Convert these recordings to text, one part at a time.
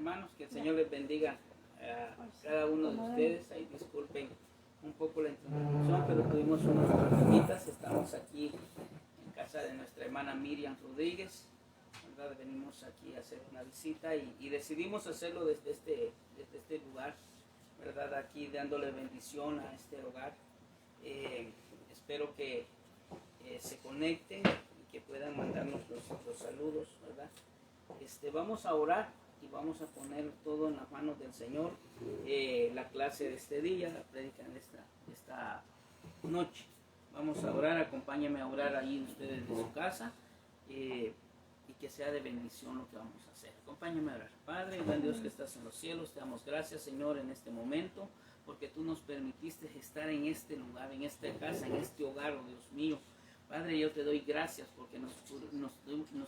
hermanos, que el Señor les bendiga a cada uno de ustedes. Ahí disculpen un poco la introducción, pero tuvimos unos problemitas. Estamos aquí en casa de nuestra hermana Miriam Rodríguez, ¿verdad? Venimos aquí a hacer una visita y decidimos hacerlo desde este lugar, ¿verdad? Aquí dándole bendición a este hogar. Espero que se conecten y que puedan mandarnos los saludos, ¿verdad? Vamos a orar y vamos a poner todo en las manos del Señor. La clase de este día, la prédica de esta noche. Vamos a orar, acompáñenme a orar ahí ustedes de su casa y que sea de bendición lo que vamos a hacer. Acompáñenme a orar. Padre, gran Dios que estás en los cielos, te damos gracias, Señor, en este momento, porque tú nos permitiste estar en este lugar, en esta casa, en este hogar, oh Dios mío. Padre, yo te doy gracias porque nos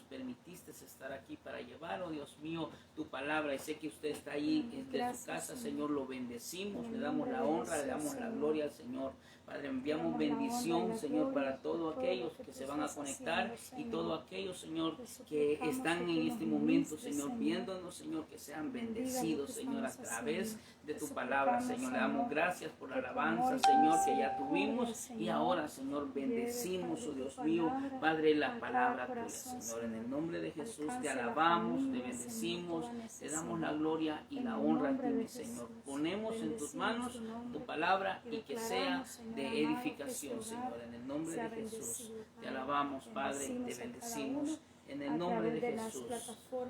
permitiste estar aquí para llevar, oh Dios mío, tu palabra. Y sé que usted está ahí desde su casa, Señor, lo bendecimos, le damos la honra, le damos la gloria al Señor. Padre, enviamos bendición, Señor, para todos aquellos que se van a conectar y todos aquellos, Señor, que están en este momento, Señor, viéndonos, Señor, que sean bendecidos, Señor, a través de tu palabra, Señor. Le damos gracias por la alabanza, Señor, que ya tuvimos y ahora, Señor, bendecimos, oh Dios mío, Padre, la palabra tuya, Señor. En el nombre de Jesús te alabamos, te bendecimos, te damos la gloria y la honra a ti, mi Señor. Ponemos en tus manos tu palabra y que sea de edificación, Señor. En el nombre de Jesús te alabamos, Padre, y te bendecimos. En el nombre de Jesús.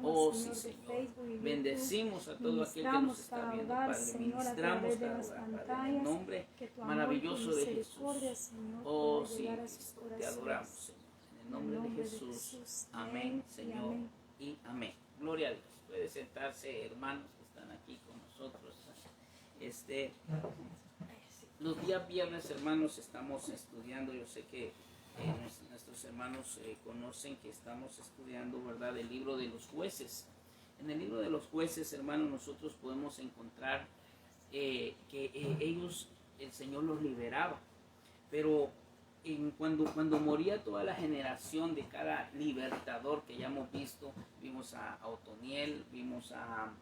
Oh, sí, Señor. Bendecimos a todo aquel que nos está viendo, Padre. Ministramos cada hora, Padre, en el nombre maravilloso de Jesús. Oh, sí, Cristo. Te adoramos, Señor. En el nombre de Jesús. Amén, Señor, y amén. Gloria a Dios. Puede sentarse, hermanos que están aquí con nosotros. Los días viernes, hermanos, estamos estudiando. Yo sé que nuestros hermanos conocen que estamos estudiando, ¿verdad?, el libro de los jueces. En el libro de los jueces, hermanos, nosotros podemos encontrar que ellos, el Señor los liberaba. Pero cuando moría toda la generación de cada libertador que ya hemos visto, vimos a Otoniel, vimos a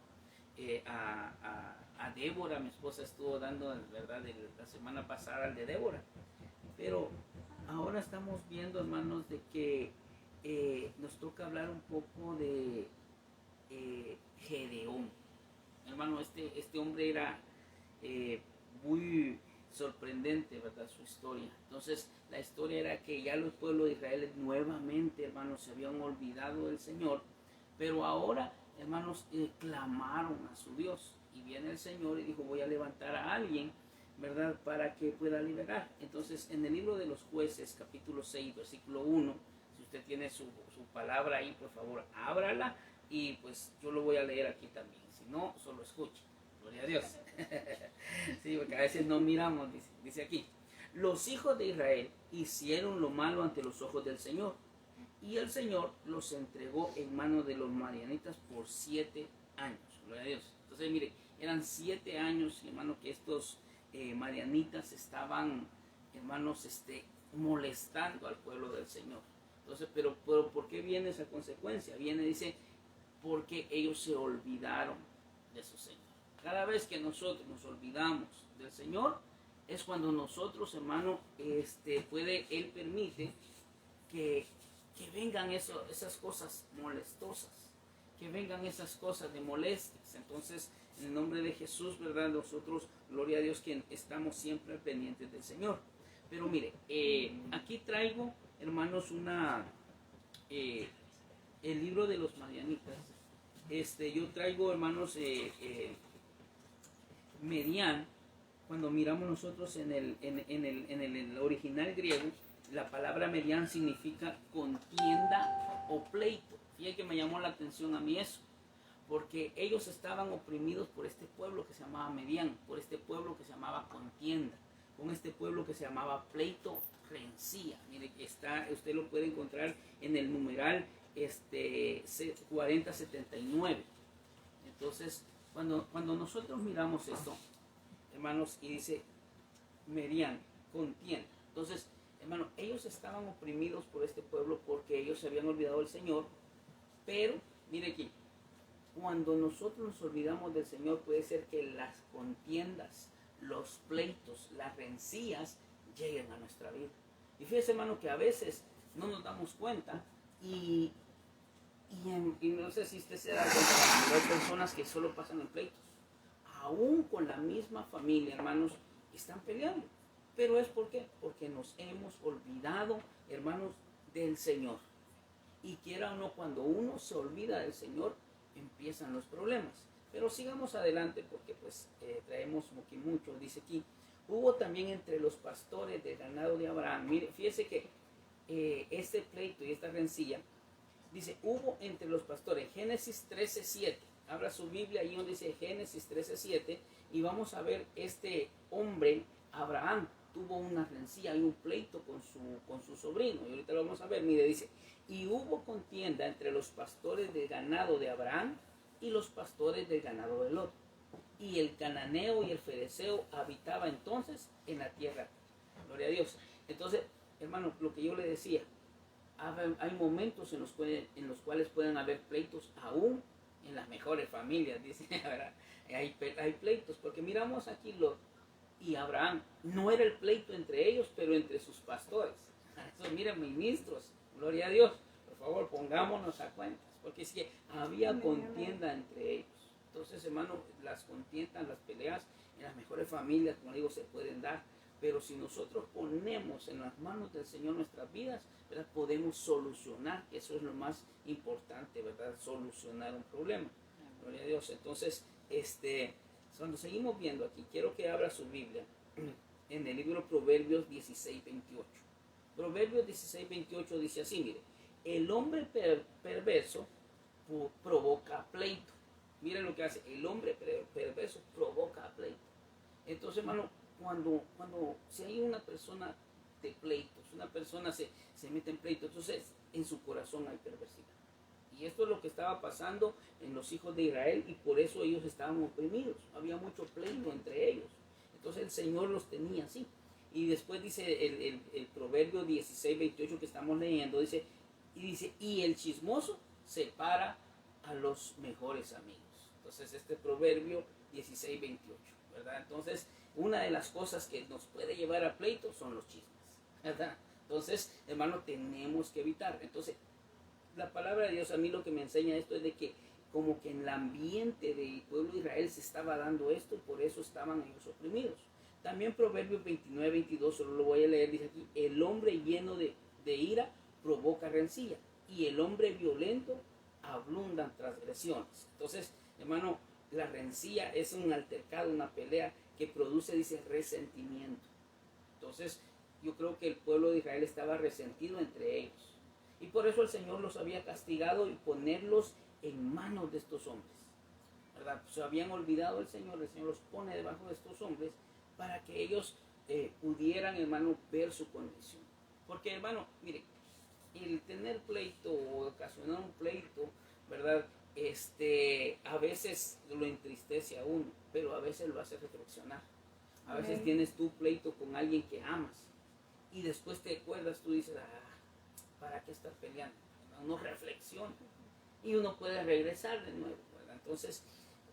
Débora. Mi esposa estuvo dando, ¿verdad?, la semana pasada el de Débora. Pero ahora estamos viendo, hermanos, de que nos toca hablar un poco de Gedeón. Hermano, este hombre era muy sorprendente, ¿verdad?, su historia. Entonces, la historia era que ya los pueblos de Israel nuevamente, hermanos, se habían olvidado del Señor, pero ahora, hermanos, clamaron a su Dios. Y viene el Señor y dijo, voy a levantar a alguien, ¿verdad?, para que pueda liberar. Entonces, en el libro de los jueces, capítulo 6, versículo 1, si usted tiene su palabra ahí, por favor, ábrala, y pues yo lo voy a leer aquí también. Si no, solo escuche. Gloria a Dios. Sí, porque a veces no miramos, dice aquí. Los hijos de Israel hicieron lo malo ante los ojos del Señor, y el Señor los entregó en manos de los madianitas por 7 años. Gloria a Dios. Entonces, mire, eran 7 años, hermano, que estos madianitas estaban, hermanos, molestando al pueblo del Señor. Entonces, pero ¿por qué viene esa consecuencia? Dice, porque ellos se olvidaron de su Señor. Cada vez que nosotros nos olvidamos del Señor, es cuando nosotros, hermano, Él permite que vengan esas cosas molestosas, que vengan esas cosas de molestias. Entonces, en el nombre de Jesús, ¿verdad?, nosotros, gloria a Dios, que estamos siempre pendientes del Señor. Pero mire, aquí traigo, hermanos, el libro de los madianitas. Yo traigo, hermanos, Medián. Cuando miramos nosotros en el original griego, la palabra Medián significa contienda o pleito. Fíjate que me llamó la atención a mí eso, porque ellos estaban oprimidos por este pueblo que se llamaba Medián, por este pueblo que se llamaba contienda, con este pueblo que se llamaba pleito, rencía. Mire, usted lo puede encontrar en el numeral 4079. Entonces, cuando nosotros miramos esto, hermanos, y dice Medián, contienda. Entonces, hermano, ellos estaban oprimidos por este pueblo porque ellos se habían olvidado del Señor. Pero, mire aquí, cuando nosotros nos olvidamos del Señor, puede ser que las contiendas, los pleitos, las rencillas lleguen a nuestra vida. Y fíjese, hermano, que a veces no nos damos cuenta y no sé si usted se da cuenta, pero hay personas que solo pasan en pleitos. Aún con la misma familia, hermanos, están peleando. Pero es ¿por qué? Porque nos hemos olvidado, hermanos, del Señor. Y quiera o no, cuando uno se olvida del Señor, empiezan los problemas. Pero sigamos adelante porque pues traemos mucho. Dice aquí, hubo también entre los pastores del ganado de Abraham. Mire, fíjese que este pleito y esta rencilla, dice, hubo entre los pastores, Génesis 13:7. Abra su Biblia ahí donde dice Génesis 13:7 y vamos a ver este hombre, Abraham, tuvo una rencilla y un pleito con su sobrino. Y ahorita lo vamos a ver. Mire, dice, y hubo contienda entre los pastores del ganado de Abraham y los pastores del ganado de Lot. Y el cananeo y el fereceo habitaba entonces en la tierra. Gloria a Dios. Entonces, hermano, lo que yo le decía, hay momentos en los cuales pueden haber pleitos aún en las mejores familias, dice, ¿verdad? Hay pleitos, porque miramos aquí Lot y Abraham, no era el pleito entre ellos, pero entre sus pastores. Eso, miren, ministros, gloria a Dios, por favor, pongámonos a cuentas, porque es que había contienda entre ellos. Entonces, hermano, las contiendas, las peleas en las mejores familias, como digo, se pueden dar, pero si nosotros ponemos en las manos del Señor nuestras vidas, ¿verdad? Podemos solucionar, que eso es lo más importante, ¿verdad? Solucionar un problema. Gloria a Dios. Entonces, cuando seguimos viendo aquí, quiero que abra su Biblia en el libro Proverbios 16:28. Proverbios 16:28 dice así, mire, el hombre perverso provoca pleito. Miren lo que hace, el hombre perverso provoca pleito. Entonces, hermano, cuando si hay una persona de pleitos, una persona se mete en pleito, entonces en su corazón hay perversidad. Y esto es lo que estaba pasando en los hijos de Israel y por eso ellos estaban oprimidos. Había mucho pleito entre ellos. Entonces el Señor los tenía así. Y después dice el Proverbio 16:28 que estamos leyendo, dice, y el chismoso separa a los mejores amigos. Entonces este Proverbio 16:28, ¿verdad? Entonces una de las cosas que nos puede llevar a pleito son los chismes, ¿verdad? Entonces, hermano, tenemos que evitar. Entonces, la palabra de Dios a mí lo que me enseña esto es de que como que en el ambiente del pueblo de Israel se estaba dando esto y por eso estaban ellos oprimidos. También Proverbios 29:22, solo lo voy a leer, dice aquí, el hombre lleno de ira provoca rencilla y el hombre violento abundan transgresiones. Entonces, hermano, la rencilla es un altercado, una pelea que produce, dice, resentimiento. Entonces, yo creo que el pueblo de Israel estaba resentido entre ellos. Y por eso el Señor los había castigado y ponerlos en manos de estos hombres, ¿verdad? Se habían olvidado del Señor, el Señor los pone debajo de estos hombres para que ellos pudieran, hermano, ver su condición. Porque, hermano, mire, el tener pleito o ocasionar un pleito, ¿verdad? A veces lo entristece a uno, pero a veces lo hace reflexionar. A veces tienes tu pleito con alguien que amas y después te acuerdas, tú dices, ¿para qué estar peleando? Uno reflexiona y uno puede regresar de nuevo, ¿verdad? Entonces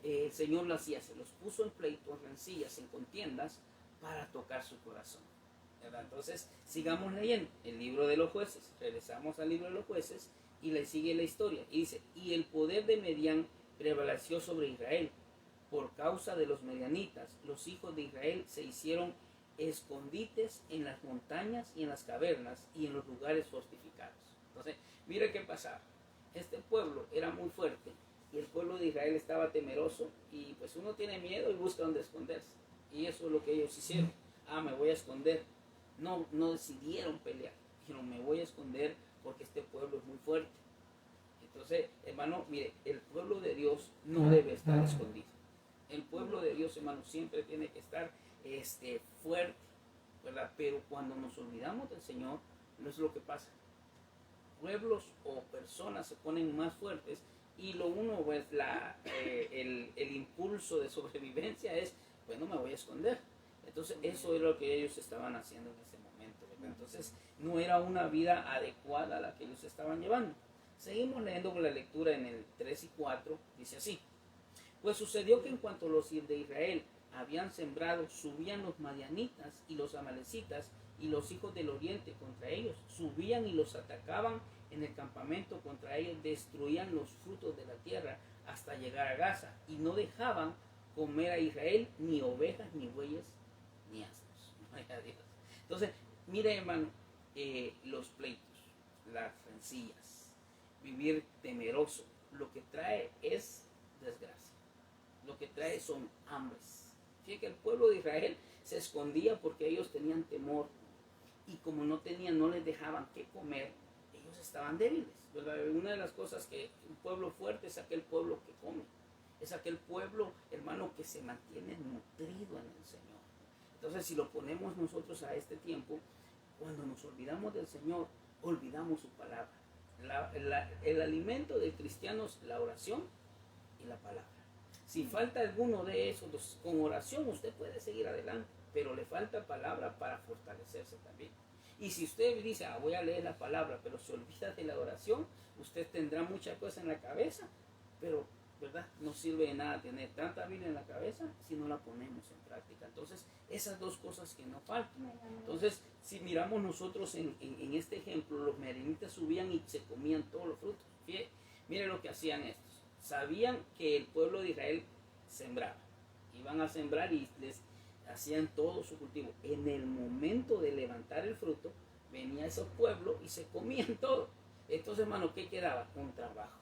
el Señor lo hacía, se los puso en pleito, en rencillas, en contiendas para tocar su corazón, ¿verdad? Entonces sigamos leyendo el libro de los jueces, regresamos al libro de los jueces y le sigue la historia y dice, y el poder de Medián prevaleció sobre Israel. Por causa de los medianitas, los hijos de Israel se hicieron escondites en las montañas y en las cavernas y en los lugares fortificados. Entonces, mire qué pasaba. Este pueblo era muy fuerte y el pueblo de Israel estaba temeroso y pues uno tiene miedo y busca donde esconderse. Y eso es lo que ellos hicieron. Me voy a esconder. No decidieron pelear. Dijeron, me voy a esconder porque este pueblo es muy fuerte. Entonces, hermano, mire, el pueblo de Dios no debe estar escondido. El pueblo de Dios, hermano, siempre tiene que estar fuerte, ¿verdad? Pero cuando nos olvidamos del Señor, no es lo que pasa. Pueblos o personas se ponen más fuertes y lo uno, pues, el impulso de sobrevivencia es, pues no me voy a esconder. Entonces, eso es lo que ellos estaban haciendo en ese momento, ¿verdad? Entonces, no era una vida adecuada la que ellos estaban llevando. Seguimos leyendo con la lectura en el 3 y 4, dice así. Pues sucedió que en cuanto los de Israel habían sembrado, subían los madianitas y los amalecitas y los hijos del oriente contra ellos, subían y los atacaban en el campamento contra ellos, destruían los frutos de la tierra hasta llegar a Gaza, y no dejaban comer a Israel ni ovejas, ni bueyes, ni asnos. Entonces, mire, hermano, los pleitos, las rencillas, vivir temeroso, lo que trae es desgracia, lo que trae son hambres. Fíjate que el pueblo de Israel se escondía porque ellos tenían temor, y como no les dejaban qué comer, ellos estaban débiles, ¿verdad? Una de las cosas que un pueblo fuerte es aquel pueblo que come, es aquel pueblo, hermano, que se mantiene nutrido en el Señor. Entonces, si lo ponemos nosotros a este tiempo, cuando nos olvidamos del Señor, olvidamos su palabra. El alimento del cristiano es la oración y la palabra. Si falta alguno de esos, con oración usted puede seguir adelante, pero le falta palabra para fortalecerse también. Y si usted dice, voy a leer la palabra, pero se olvida de la oración, usted tendrá muchas cosas en la cabeza, pero, ¿verdad? No sirve de nada tener tanta Biblia en la cabeza si no la ponemos en práctica. Entonces, esas dos cosas que no faltan. Entonces, si miramos nosotros en este ejemplo, los madianitas subían y se comían todos los frutos. Mire lo que hacían estos. Sabían que el pueblo de Israel sembraba. Iban a sembrar y les hacían todo su cultivo. En el momento de levantar el fruto, venía esos pueblos y se comían todo. Entonces, hermano, ¿qué quedaba? Un trabajo.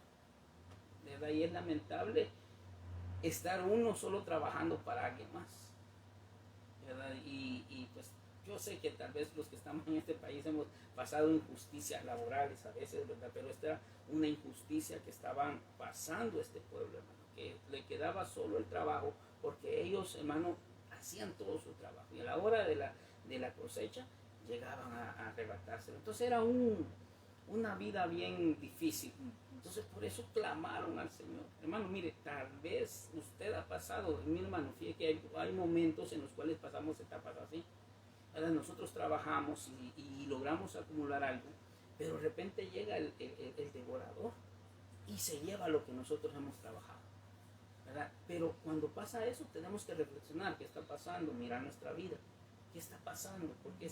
¿Verdad? Y es lamentable estar uno solo trabajando para alguien más. ¿Verdad? Y pues yo sé que tal vez los que estamos en este país hemos pasado injusticias laborales a veces, ¿verdad? Pero esta era una injusticia que estaban pasando este pueblo, hermano, que le quedaba solo el trabajo, porque ellos, hermano, hacían todo su trabajo, y a la hora de la cosecha llegaban a arrebatárselo. Entonces era una vida bien difícil. Entonces por eso clamaron al Señor. Hermano, mire, tal vez usted ha pasado, mi hermano, fíjate que hay momentos en los cuales pasamos etapas así. Ahora nosotros trabajamos y logramos acumular algo, pero de repente llega el devorador y se lleva lo que nosotros hemos trabajado, ¿verdad? Pero cuando pasa eso tenemos que reflexionar qué está pasando, mirar nuestra vida, qué está pasando, por qué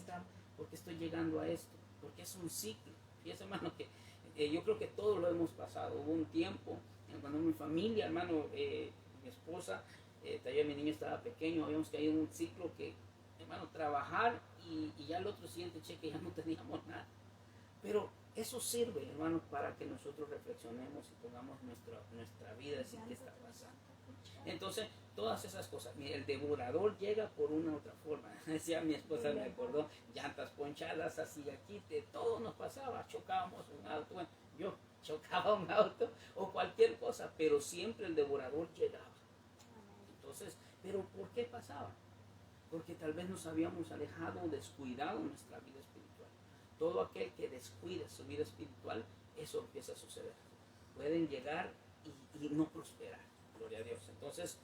estoy llegando a esto, porque es un ciclo. Fíjese, hermano, que yo creo que todos lo hemos pasado. Hubo un tiempo cuando mi familia, hermano, mi esposa, todavía mi niño estaba pequeño, habíamos caído en un ciclo que, hermano, trabajar y ya el otro siguiente cheque ya no teníamos nada. Pero eso sirve, hermano, para que nosotros reflexionemos y pongamos nuestra vida, decir qué está pasando. Entonces, todas esas cosas. Mira, el devorador llega por una u otra forma. Decía mi esposa, me acordó, llantas ponchadas, así aquí, de todo nos pasaba. Chocábamos un auto, bueno, yo chocaba un auto o cualquier cosa, pero siempre el devorador llegaba. Entonces, ¿pero por qué pasaba? Porque tal vez nos habíamos alejado o descuidado nuestra vida espiritual. Todo aquel que descuida su vida espiritual, eso empieza a suceder. Pueden llegar y no prosperar. Gloria a Dios. Entonces,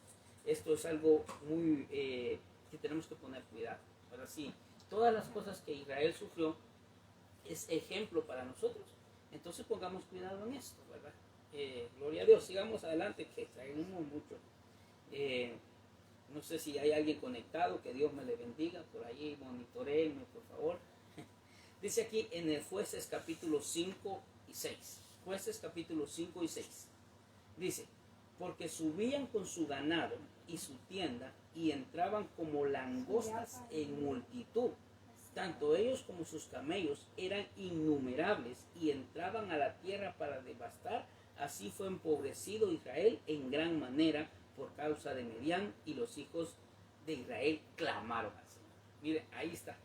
esto es algo muy que tenemos que poner cuidado. Ahora sí, todas las cosas que Israel sufrió es ejemplo para nosotros. Entonces pongamos cuidado en esto, ¿verdad? Gloria a Dios. Sigamos adelante, que traemos mucho. No sé si hay alguien conectado, que Dios me le bendiga. Por ahí monitoreenme, por favor. Dice aquí en el Jueces capítulo 5 y 6. Jueces capítulo 5 y 6. Dice, porque subían con su ganado y su tienda y entraban como langostas en multitud. Tanto ellos como sus camellos eran innumerables y entraban a la tierra para devastar. Así fue empobrecido Israel en gran manera por causa de Medián, y los hijos de Israel clamaron al Señor. Mire, ahí está.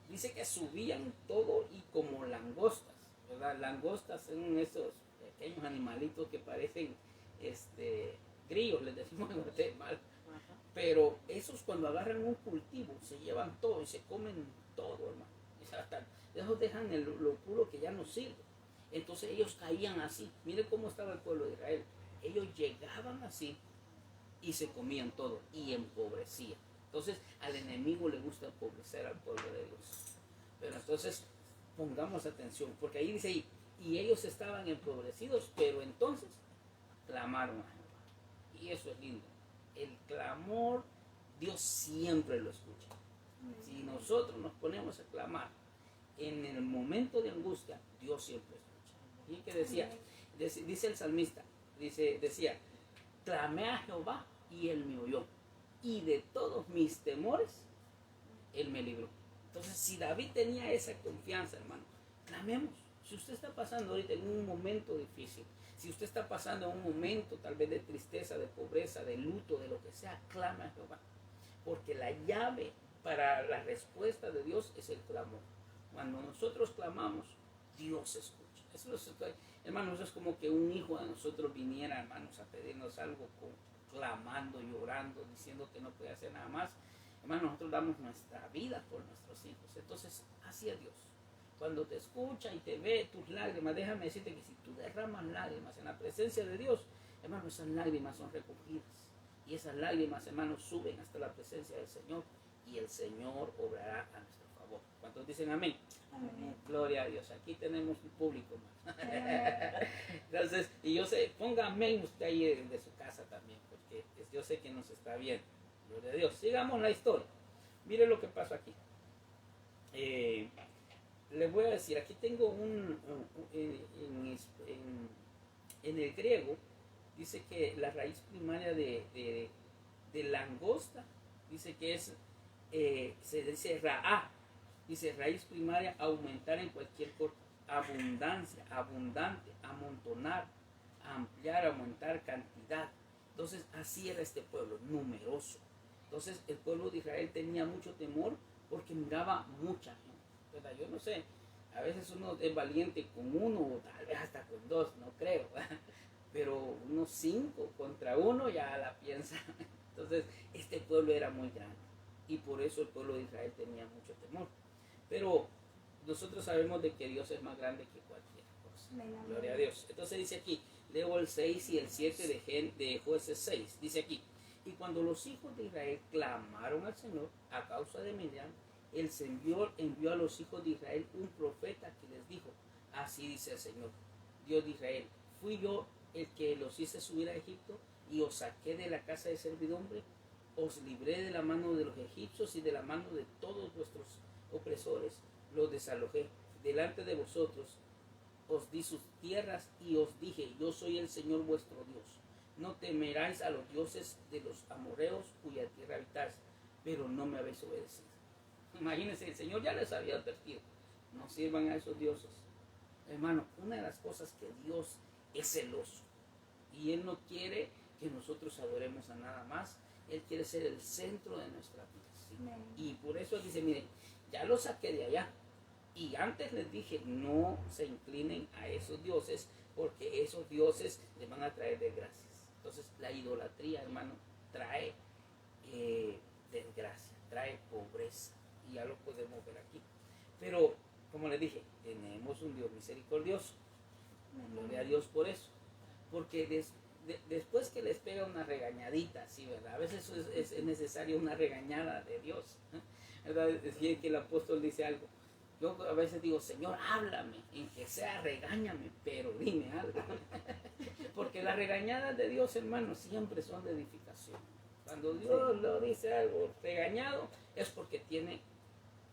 Dice que subían todo y como langostas, ¿verdad? Langostas son esos pequeños animalitos que parecen grillos, les decimos en Guatemala. Pero esos cuando agarran un cultivo se llevan todo y se comen todo, hermano. Esos dejan lo puro que ya no sirve. Entonces ellos caían así. Mire cómo estaba el pueblo de Israel. Ellos llegaban así y se comían todo y empobrecían. Entonces al enemigo le gusta empobrecer al pueblo de Dios. Pero entonces pongamos atención, porque ahí dice ahí, y ellos estaban empobrecidos, pero entonces clamaron a Jehová. Y eso es lindo. El clamor, Dios siempre lo escucha. Si nosotros nos ponemos a clamar en el momento de angustia, Dios siempre escucha. Y que decía, dice el salmista, decía, clamé a Jehová y Él me oyó. Y de todos mis temores, Él me libró. Entonces, si David tenía esa confianza, hermano, clamemos. Si usted está pasando ahorita en un momento difícil, si usted está pasando en un momento tal vez de tristeza, de pobreza, de luto, de lo que sea, clama a Jehová. Porque la llave para la respuesta de Dios es el clamor. Cuando nosotros clamamos, Dios escucha. Hermanos, eso es como que un hijo de nosotros viniera, hermanos, a pedirnos algo, clamando, llorando, diciendo que no puede hacer nada más. Hermanos, nosotros damos nuestra vida por nuestros hijos. Entonces, así es Dios. Cuando te escucha y te ve tus lágrimas, déjame decirte que si tú derramas lágrimas en la presencia de Dios, hermanos, esas lágrimas son recogidas. Y esas lágrimas, hermanos, suben hasta la presencia del Señor. Y el Señor obrará a nuestro favor. ¿Cuántos dicen amén? Amén. Gloria a Dios. Aquí tenemos un público más. Entonces, y yo sé, ponga amén usted ahí de su casa también, porque yo sé que nos está viendo. Gloria a Dios. Sigamos la historia. Mire lo que pasó aquí. Les voy a decir, aquí tengo en el griego, dice que la raíz primaria de langosta, dice que es, se dice ra'a, dice raíz primaria, aumentar en cualquier cosa, abundancia, abundante, amontonar, ampliar, aumentar cantidad. Entonces así era este pueblo, numeroso. Entonces el pueblo de Israel tenía mucho temor porque miraba mucha gente. ¿Verdad? Yo no sé, a veces uno es valiente con uno o tal vez hasta con dos, no creo, pero unos 5 contra 1 ya la piensa. Entonces este pueblo era muy grande y por eso el pueblo de Israel tenía mucho temor. Pero nosotros sabemos de que Dios es más grande que cualquier cosa. Gloria a Dios. Entonces dice aquí, leo el 6 y el 7 de Jueces 6, dice aquí, y cuando los hijos de Israel clamaron al Señor a causa de Midian, el Señor envió a los hijos de Israel un profeta que les dijo, así dice el Señor, Dios de Israel, fui yo el que los hice subir a Egipto y os saqué de la casa de servidumbre, os libré de la mano de los egipcios y de la mano de todos vuestros opresores, los desalojé delante de vosotros, os di sus tierras y os dije, yo soy el Señor vuestro Dios, no temeráis a los dioses de los amorreos cuya tierra habitáis, pero no me habéis obedecido. Imagínense, el Señor ya les había advertido, no sirvan a esos dioses. Hermano, una de las cosas que Dios es celoso y Él no quiere que nosotros adoremos a nada más, Él quiere ser el centro de nuestra vida. ¿Sí? Y por eso Él dice, miren, ya los saqué de allá y antes les dije, no se inclinen a esos dioses porque esos dioses les van a traer desgracias. Entonces la idolatría, hermano, trae desgracia, trae pobreza. Y ya lo podemos ver aquí. Pero, como les dije, tenemos un Dios misericordioso. Gloria a Dios por eso. Porque después que les pega una regañadita, sí, ¿verdad? A veces es necesaria una regañada de Dios. ¿Verdad? Decía que el apóstol dice algo. Yo a veces digo, Señor, háblame, en que sea regáñame, pero dime algo. Porque las regañadas de Dios, hermanos, siempre son de edificación. Cuando Dios lo dice algo regañado, es porque tiene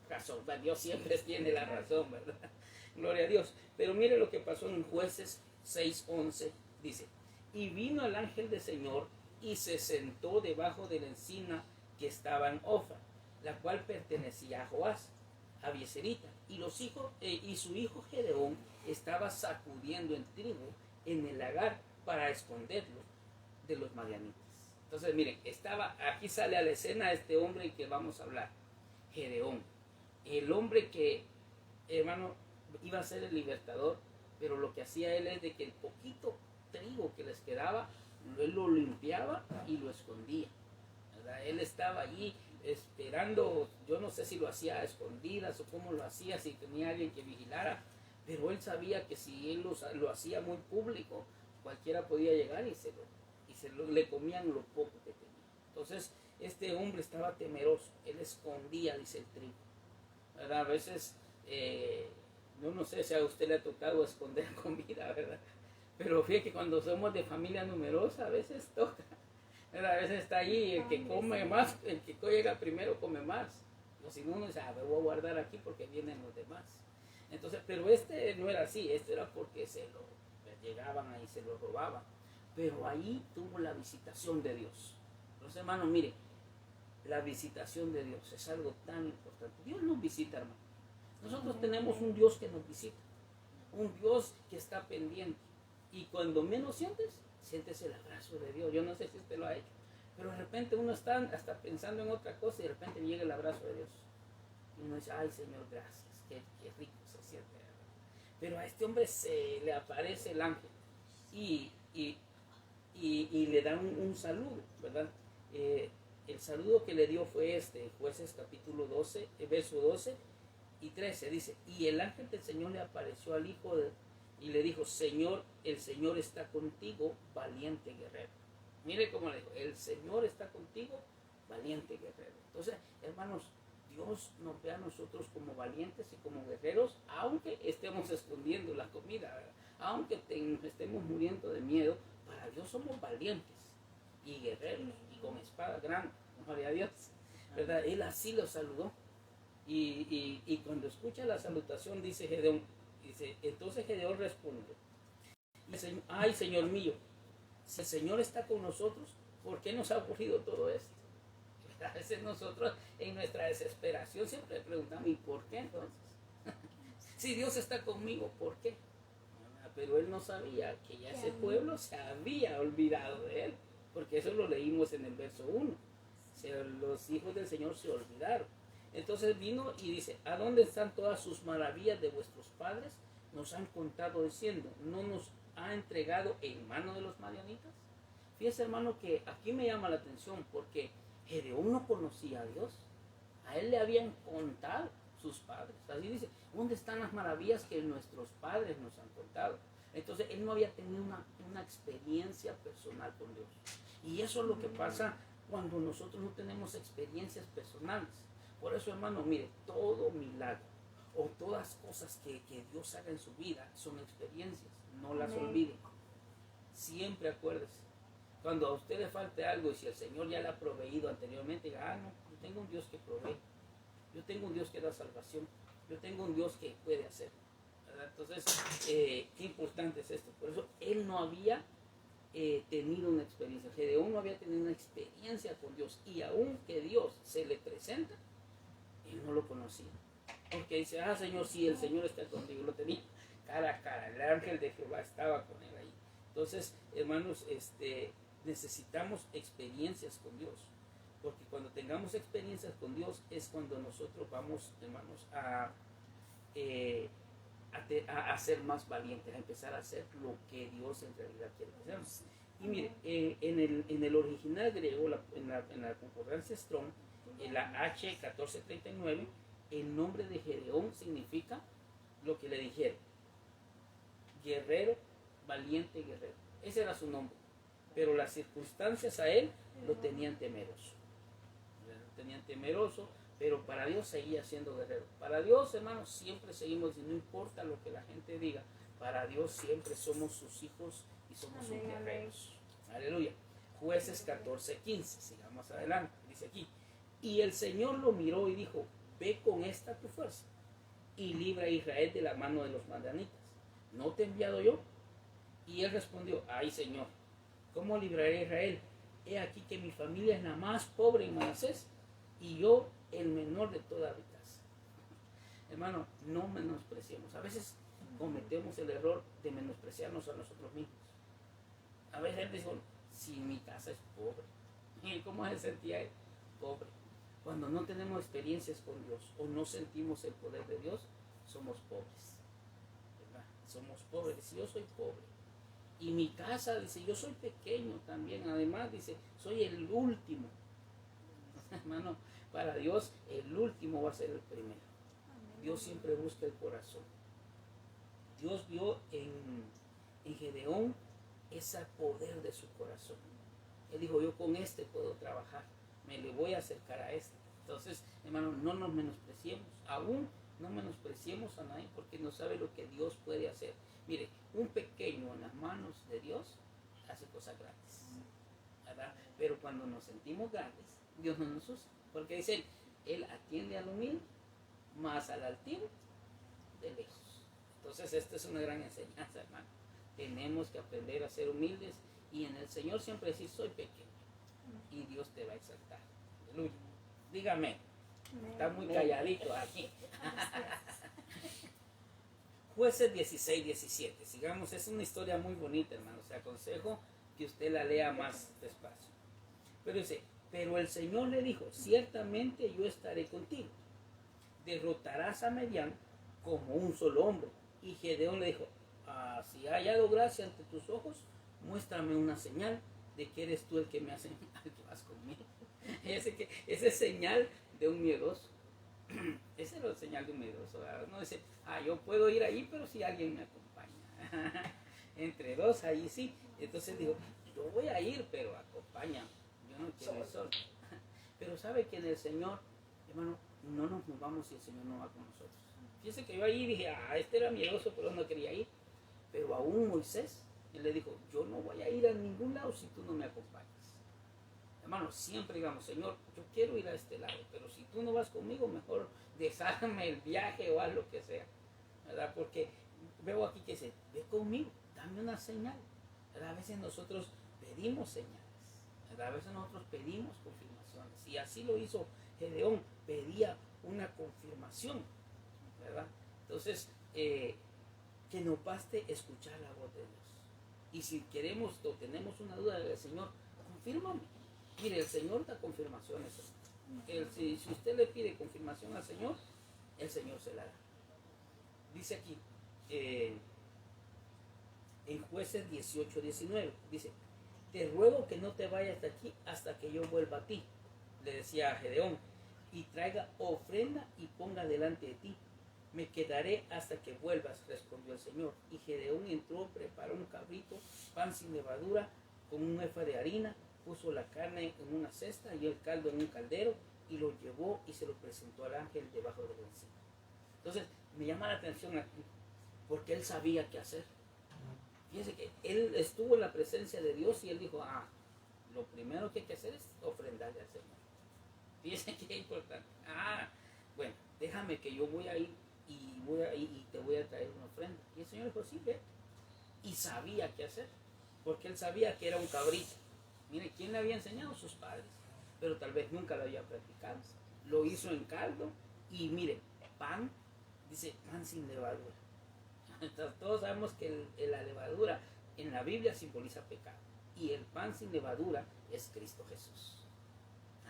razón. Dios siempre tiene la razón, ¿verdad? Gloria a Dios. Pero mire lo que pasó en Jueces 6:11. Dice, y vino el ángel del Señor y se sentó debajo de la encina que estaba en Ofra, la cual pertenecía a Joás, Abieserita, y su hijo Gedeón estaba sacudiendo el trigo en el lagar para esconderlo de los madianitas. Entonces miren, aquí sale a la escena este hombre que vamos a hablar, Gedeón, el hombre que, hermano, iba a ser el libertador, pero lo que hacía él es de que el poquito trigo que les quedaba, él lo limpiaba y lo escondía, ¿verdad? Él estaba allí esperando, yo no sé si lo hacía a escondidas o cómo lo hacía, si tenía alguien que vigilara, pero él sabía que si él lo hacía muy público, cualquiera podía llegar y le comían lo poco que tenía. Entonces este hombre estaba temeroso, él escondía, dice el trigo, ¿verdad? A veces Yo no sé si a usted le ha tocado esconder comida, ¿verdad? Pero fíjate que cuando somos de familia numerosa, a veces toca. ¿Verdad? A veces está ahí el que come más, el que llega primero come más. Los segundos dice, me voy a guardar aquí porque vienen los demás. Entonces, pero este no era así, este era porque llegaban ahí, se lo robaban. Pero ahí tuvo la visitación de Dios. Los hermanos, mire, la visitación de Dios es algo tan importante. Dios nos visita, hermano. Nosotros tenemos un Dios que nos visita, un Dios que está pendiente. Y cuando menos sientes el abrazo de Dios. Yo no sé si usted lo ha hecho, pero de repente uno está hasta pensando en otra cosa y de repente llega el abrazo de Dios. Y uno dice, ay Señor, gracias, qué rico se siente. Pero a este hombre se le aparece el ángel y le da un saludo, ¿verdad? El saludo que le dio fue Jueces capítulo 12, verso 12 y 13, dice, y el ángel del Señor le apareció al hijo y le dijo, Señor, el Señor está contigo, valiente guerrero. Mire cómo le dijo, el Señor está contigo, valiente guerrero. Entonces, hermanos, Dios nos ve a nosotros como valientes y como guerreros, aunque estemos escondiendo la comida, ¿verdad? Aunque estemos muriendo de miedo, para Dios somos valientes y guerreros y con espada grande, gloria a Dios, ¿verdad? Él así lo saludó. Y cuando escucha la salutación, dice Gedeón, entonces Gedeón respondió, ay Señor mío, si el Señor está con nosotros, ¿por qué nos ha ocurrido todo esto? A veces nosotros en nuestra desesperación siempre preguntamos, ¿y por qué entonces? Si Dios está conmigo, ¿por qué? Pero él no sabía que ya ese pueblo se había olvidado de él, porque eso lo leímos en el verso 1. Los hijos del Señor se olvidaron. Entonces vino y dice, ¿a dónde están todas sus maravillas de vuestros padres? Nos han contado diciendo, ¿no nos ha entregado en mano de los madianitas? Fíjese, hermano, que aquí me llama la atención porque Gedeón no conocía a Dios. A él le habían contado sus padres. Así dice, ¿dónde están las maravillas que nuestros padres nos han contado? Entonces él no había tenido una experiencia personal con Dios. Y eso es lo que pasa cuando nosotros no tenemos experiencias personales. Por eso, hermano, mire, todo milagro o todas cosas que Dios haga en su vida son experiencias. No las olviden. Siempre acuérdese. Cuando a usted le falte algo y si el Señor ya le ha proveído anteriormente, diga, no, yo tengo un Dios que provee. Yo tengo un Dios que da salvación. Yo tengo un Dios que puede hacer. ¿Verdad? Entonces, qué importante es esto. Por eso, él no había tenido una experiencia. Gedeón no había tenido una experiencia con Dios. Y aunque Dios se le presenta, él no lo conocía. Porque dice, Señor, sí, el Señor está contigo. Lo tenía cara a cara. El ángel de Jehová estaba con él ahí. Entonces, hermanos, necesitamos experiencias con Dios. Porque cuando tengamos experiencias con Dios es cuando nosotros vamos, hermanos, a ser más valientes, a empezar a hacer lo que Dios en realidad quiere que hagamos. Y mire, en el original griego, en la concordancia Strong, en la H1439, el nombre de Gedeón significa lo que le dijeron: guerrero, valiente guerrero. Ese era su nombre. Pero las circunstancias a él lo tenían temeroso. Lo tenían temeroso, pero para Dios seguía siendo guerrero. Para Dios, hermanos, siempre seguimos, y no importa lo que la gente diga, para Dios siempre somos sus hijos y somos sus guerreros. Aleluya. Jueces 14:15, sigamos adelante, dice aquí: y el Señor lo miró y dijo: ve con esta tu fuerza y libra a Israel de la mano de los madianitas. ¿No te he enviado yo? Y él respondió: ay Señor, ¿cómo libraré a Israel? He aquí que mi familia es la más pobre en Manasés y yo el menor de toda mi casa. Hermano, no menospreciemos. A veces cometemos el error de menospreciarnos a nosotros mismos. A veces él dice: si mi casa es pobre. ¿Y cómo se sentía él? Pobre. Cuando no tenemos experiencias con Dios o no sentimos el poder de Dios, somos pobres. ¿Verdad? Somos pobres. Dice: yo soy pobre. Y mi casa, dice, yo soy pequeño también. Además, dice, soy el último. Hermano, para Dios el último va a ser el primero. Dios siempre busca el corazón. Dios vio en Gedeón ese poder de su corazón. Él dijo: yo con este puedo trabajar, me le voy a acercar a este. Entonces, hermano, no nos menospreciemos, aún no menospreciemos a nadie porque no sabe lo que Dios puede hacer. Mire, un pequeño en las manos de Dios hace cosas grandes, ¿verdad? Pero cuando nos sentimos grandes, Dios no nos usa, porque dicen, Él atiende al humilde, más al altivo de lejos. Entonces esta es una gran enseñanza, hermano. Tenemos que aprender a ser humildes y en el Señor siempre decir, soy pequeño, y Dios te va a exaltar. Aleluya. Dígame, está muy calladito aquí. Jueces 16, 17. Sigamos, es una historia muy bonita, hermano. Te aconsejo que usted la lea más despacio. Pero dice, pero el Señor le dijo, ciertamente yo estaré contigo. Derrotarás a Medián como un solo hombre. Y Gedeón le dijo, si he hallado gracia ante tus ojos, muéstrame una señal de que eres tú el que me hace que vas conmigo. Esa es señal de un miedoso. Esa es la señal de un miedoso. Uno dice, yo puedo ir ahí, pero si alguien me acompaña. Entre dos, ahí sí. Entonces digo, yo voy a ir, pero acompáñame. Yo no quiero ir solo. Pero sabe que en el Señor, hermano, no nos movamos si el Señor no va con nosotros. Fíjese que yo ahí dije, este era miedoso, pero no quería ir. Pero aún Moisés, él le dijo, yo no voy a ir a ningún lado si tú no me acompañas. Hermano, siempre digamos, Señor, yo quiero ir a este lado, pero si tú no vas conmigo, mejor deshágame el viaje o haz lo que sea, ¿verdad? Porque veo aquí que dice, ve conmigo, dame una señal, ¿verdad? A veces nosotros pedimos señales, ¿verdad? A veces nosotros pedimos confirmaciones, y así lo hizo Gedeón, pedía una confirmación, ¿verdad? Entonces, que nos baste escuchar la voz de Dios. Y si queremos o tenemos una duda del Señor, confírmame. Mire, el Señor da confirmaciones. Si usted le pide confirmación al Señor, el Señor se la da. Dice aquí, en Jueces 18, 19, dice, te ruego que no te vayas de aquí hasta que yo vuelva a ti, le decía a Gedeón, y traiga ofrenda y ponga delante de ti. Me quedaré hasta que vuelvas, respondió el Señor. Y Gedeón entró, preparó un cabrito, pan sin levadura, con un efa de harina, puso la carne en una cesta y el caldo en un caldero, y lo llevó y se lo presentó al ángel debajo del encino. Entonces, me llama la atención aquí, porque él sabía qué hacer. Fíjense que él estuvo en la presencia de Dios y él dijo, lo primero que hay que hacer es ofrendarle al Señor. Fíjense que es importante. Bueno, déjame que yo voy a ir y te voy a traer una ofrenda. Y el Señor dijo, sí, ve. Y sabía qué hacer, porque él sabía que era un cabrito. Mire, ¿quién le había enseñado? Sus padres, pero tal vez nunca lo había practicado. Lo hizo en caldo y mire, pan, dice pan sin levadura. Entonces, todos sabemos que la levadura en la Biblia simboliza pecado y el pan sin levadura es Cristo Jesús.